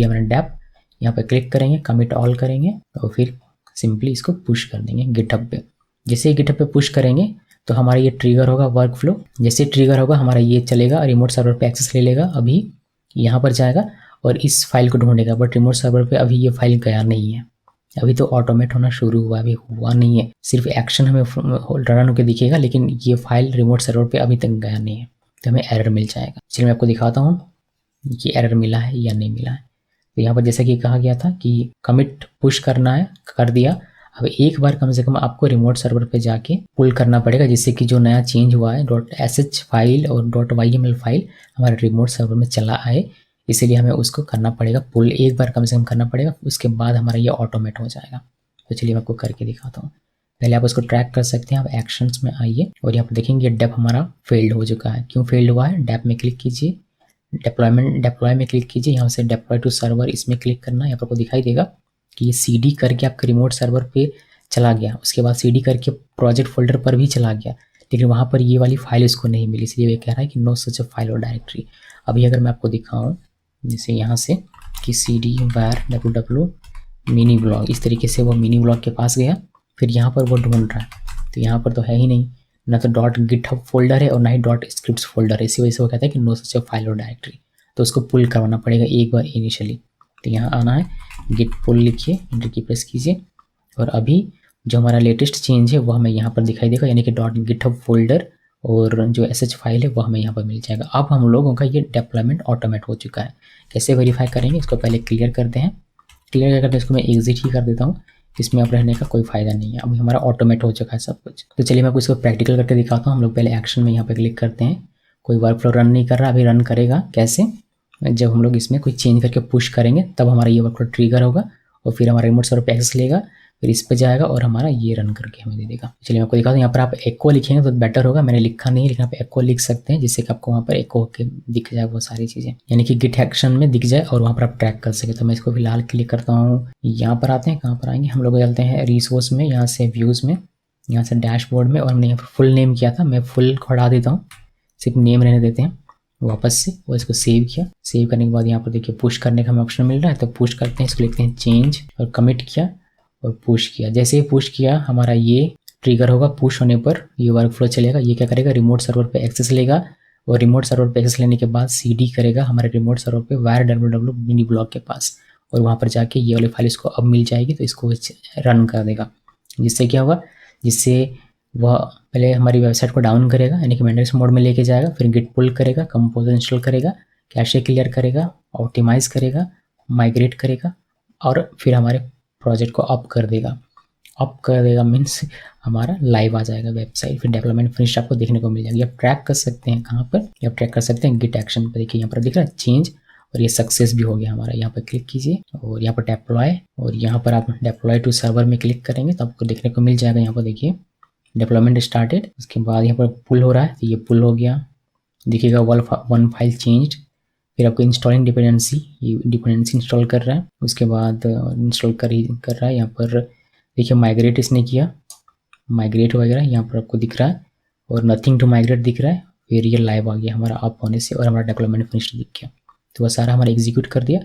मैंने डेप, यहाँ पर क्लिक करेंगे, कमिट ऑल करेंगे और फिर सिंपली इसको पुश कर देंगे गिटहब पे। जैसे ही गिटहब पे पुश करेंगे तो हमारा ये ट्रिगर होगा वर्क फ्लो। जैसे ट्रिगर होगा हमारा ये चलेगा, रिमोट सर्वर पे एक्सेस ले लेगा, अभी यहाँ पर जाएगा और इस फाइल को ढूंढेगा। बट रिमोट सर्वर पे अभी ये फाइल गया नहीं है, अभी तो ऑटोमेट होना शुरू हुआ, अभी हुआ नहीं है। सिर्फ एक्शन हमें रन होकर दिखेगा लेकिन ये फाइल रिमोट सर्वर पे अभी तक गया नहीं है, तो हमें एरर मिल जाएगा। चलिए मैं आपको दिखाता हूँ ये एरर मिला है या नहीं मिला है। तो यहाँ पर जैसा कि कहा गया था कि कमिट पुश करना है, कर दिया। अब एक बार कम से कम आपको रिमोट सर्वर पे जाके पुल करना पड़ेगा जिससे कि जो नया चेंज हुआ है .sh फाइल और .yml फाइल हमारे रिमोट सर्वर में चला आए, इसीलिए हमें उसको करना पड़ेगा पुल। एक बार कम से कम करना पड़ेगा, उसके बाद हमारा ये ऑटोमेट हो जाएगा। तो चलिए मैं आपको करके दिखाता हूँ। पहले आप उसको ट्रैक कर सकते हैं। आप एक्शंस में आइए और यहाँ पर देखेंगे डेप हमारा फेल्ड हो चुका है। क्यों फेल्ड हुआ है? डेप में क्लिक कीजिए, डिप्लॉय में क्लिक कीजिए, यहाँ से डिप्लॉय टू सर्वर इसमें क्लिक करना। यहाँ पर आपको दिखाई देगा कि ये CD करके आपके रिमोट सर्वर पे चला गया, उसके बाद CD करके प्रोजेक्ट फोल्डर पर भी चला गया, लेकिन वहाँ पर ये वाली फाइल इसको नहीं मिली, इसलिए ये कह रहा है कि नो सच अ फाइल और डायरेक्टरी। अभी अगर मैं आपको दिखाऊँ जैसे यहाँ से कि CD var www mini blog, इस तरीके से वो मिनी ब्लॉग के पास गया, फिर यहाँ पर वो ढूंढ रहा है, तो यहाँ पर तो है ही नहीं, ना तो .github फोल्डर है और ना ही .scripts फोल्डर है। इसी वजह से वो कहता है कि नो सच अ फाइल और डायरेक्टरी, तो उसको पुल करवाना पड़ेगा एक बार इनिशियली। तो यहाँ आना है, git पुल लिखिए, एंटर की प्रेस कीजिए, और अभी जो हमारा लेटेस्ट चेंज है वो हमें यहाँ पर दिखाई देगा, यानी कि .github फोल्डर और जो sh फाइल है वो हमें यहाँ पर मिल जाएगा। अब हम लोगों का ये डिप्लॉयमेंट ऑटोमेट हो चुका है। कैसे वेरीफाई करेंगे? इसको पहले क्लियर करते हैं। क्लियर करके इसको मैं एग्जिट ही कर देता हूँ, इसमें अब रहने का कोई फ़ायदा नहीं है। अब हमारा ऑटोमेट हो चुका है सब कुछ। तो चलिए मैं आपको इसको प्रैक्टिकल करके दिखाता हूँ। हम लोग पहले एक्शन में यहाँ पे क्लिक करते हैं। कोई वर्क फ्लो रन नहीं कर रहा, अभी रन करेगा। कैसे? जब हम लोग इसमें कोई चेंज करके पुश करेंगे तब हमारा ये वर्क फ्लो ट्रिगर होगा और फिर हमारा रिमोट सर्वर पे एक्सेस लेगा, फिर इस पर जाएगा और हमारा ये रन करके हमें दे देगा। चलिए मैं आपको दिखाता हूँ। यहाँ पर आप एको लिखेंगे तो बेटर होगा, मैंने लिखा नहीं, लेकिन आप एको लिख सकते हैं जिससे कि आपको वहाँ पर एको होकर दिख जाए वो सारी चीज़ें, यानी कि गिट एक्शन में दिख जाए और वहाँ पर आप ट्रैक कर सके। तो मैं इसको फिलहाल क्लिक करता हूँ। यहाँ पर आते हैं, कहाँ पर आएंगे हम लोग? चलते हैं रिसोर्स में, यहाँ से व्यूज़ में, यहाँ से डैशबोर्ड में, और हमने यहाँ पर फुल नेम किया था, मैं फुल को हटा देता हूँ, सिर्फ नेम रहने देते हैं वापस से। और इसको सेव किया, सेव करने के बाद यहाँ पर देखिए पुश करने का हमें ऑप्शन मिल रहा है, तो पुश करते हैं, इसको लिखते हैं चेंज और कमिट किया और पुश किया। जैसे ही पुश किया हमारा ये ट्रिगर होगा, पुश होने पर ये वर्क फ्लो चलेगा। ये क्या करेगा? रिमोट सर्वर पे एक्सेस लेगा और रिमोट सर्वर पे एक्सेस लेने के बाद CD करेगा हमारे रिमोट सर्वर पे var www मिनी ब्लॉग के पास, और वहाँ पर जाके ये वाली फाइल इसको अब मिल जाएगी, तो इसको रन कर देगा। जिससे क्या होगा? जिससे वह पहले हमारी वेबसाइट को डाउन करेगा, यानी कि मेंटेनेंस मोड में लेके जाएगा, फिर गिट पुल करेगा, कंपोजर इंस्टॉल करेगा, कैशे क्लियर करेगा, ऑप्टिमाइज़ करेगा, माइग्रेट करेगा, और फिर हमारे प्रोजेक्ट को अप कर देगा। अप कर देगा मीन्स हमारा लाइव आ जाएगा वेबसाइट, फिर डेवलपमेंट फिनिश आपको देखने को मिल जाएगी। आप ट्रैक कर सकते हैं कहाँ पर? आप ट्रैक कर सकते हैं गिट एक्शन पर। देखिए यहाँ पर दिख रहा है चेंज, और ये सक्सेस भी हो गया हमारा। यहाँ पर क्लिक कीजिए और यहाँ पर डिप्लॉय, और यहाँ पर आप डिप्लॉय टू सर्वर में क्लिक करेंगे तो आपको देखने को मिल जाएगा। यहाँ पर देखिए डिप्लॉयमेंट स्टार्टेड, उसके बाद यहाँ पर पुल हो रहा है, तो ये पुल हो गया, दिखेगा वन फाइल चेंज्ड। फिर आपको इंस्टॉलिंग डिपेंडेंसी, ये डिपेंडेंसी इंस्टॉल कर रहा है, उसके बाद इंस्टॉल कर रहा है। यहाँ पर देखिए माइग्रेट इसने किया, माइग्रेट वगैरह यहाँ पर आपको दिख रहा है, और नथिंग टू माइग्रेट दिख रहा है। फिर ये लाइव आ गया हमारा अप होने से, और हमारा डेवलपमेंट फिनिश्ड दिख गया। तो वह सारा हमारा एग्जीक्यूट कर दिया,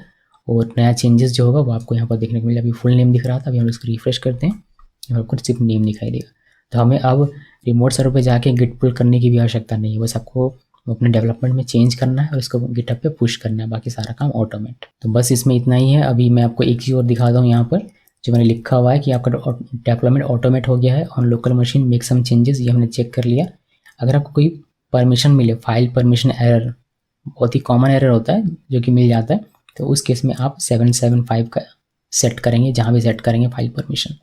और नया चेंजेस जो होगा वो आपको यहाँ पर देखने को मिला। अभी फुल नेम दिख रहा था, अभी हम इसको रिफ्रेश करते हैं, यहाँ आपको सिर्फ नेम दिखाई देगा। तो हमें अब रिमोट सर्वर पे जाके गिट पुल करने की भी आवश्यकता नहीं है, बस आपको अपने डेवलपमेंट में चेंज करना है और इसको गिटहब पे पुश करना है, बाकी सारा काम ऑटोमेट। तो बस इसमें इतना ही है। अभी मैं आपको एक चीज़ और दिखाता हूँ, यहाँ पर जो मैंने लिखा हुआ है कि आपका डेवलपमेंट ऑटोमेट हो गया है on local machine, make some changes, ये हमने चेक कर लिया। अगर आपको कोई परमिशन मिले, फाइल परमिशन एरर, बहुत ही कॉमन एरर होता है जो कि मिल जाता है, तो उस केस में आप 775 का सेट करेंगे, जहाँ भी सेट करेंगे फाइल परमिशन,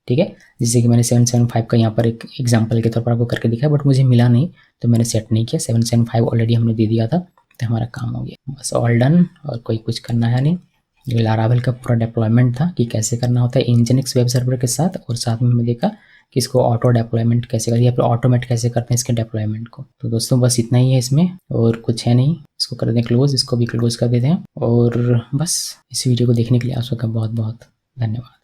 ठीक है। जैसे कि मैंने 775 का यहाँ पर एक एग्जांपल के तौर पर आपको करके दिखाया, बट मुझे मिला नहीं तो मैंने सेट नहीं किया। 775 ऑलरेडी हमने दे दिया था, तो हमारा काम हो गया, बस ऑल डन, और कोई कुछ करना है नहीं। ये लारावेल का पूरा डिप्लॉयमेंट था कि कैसे करना होता है इंजीनिक्स वेब सर्वर के साथ, और साथ में हमने देखा कि इसको ऑटो डिप्लॉयमेंट कैसे करते हैं, या फिर ऑटोमेट कैसे करते हैं इसके डिप्लॉयमेंट को। तो दोस्तों बस इतना ही है इसमें, और कुछ है नहीं। इसको कर देते हैं क्लोज, इसको भी क्लोज कर देते हैं, और बस इस वीडियो को देखने के लिए आप सबका बहुत बहुत धन्यवाद।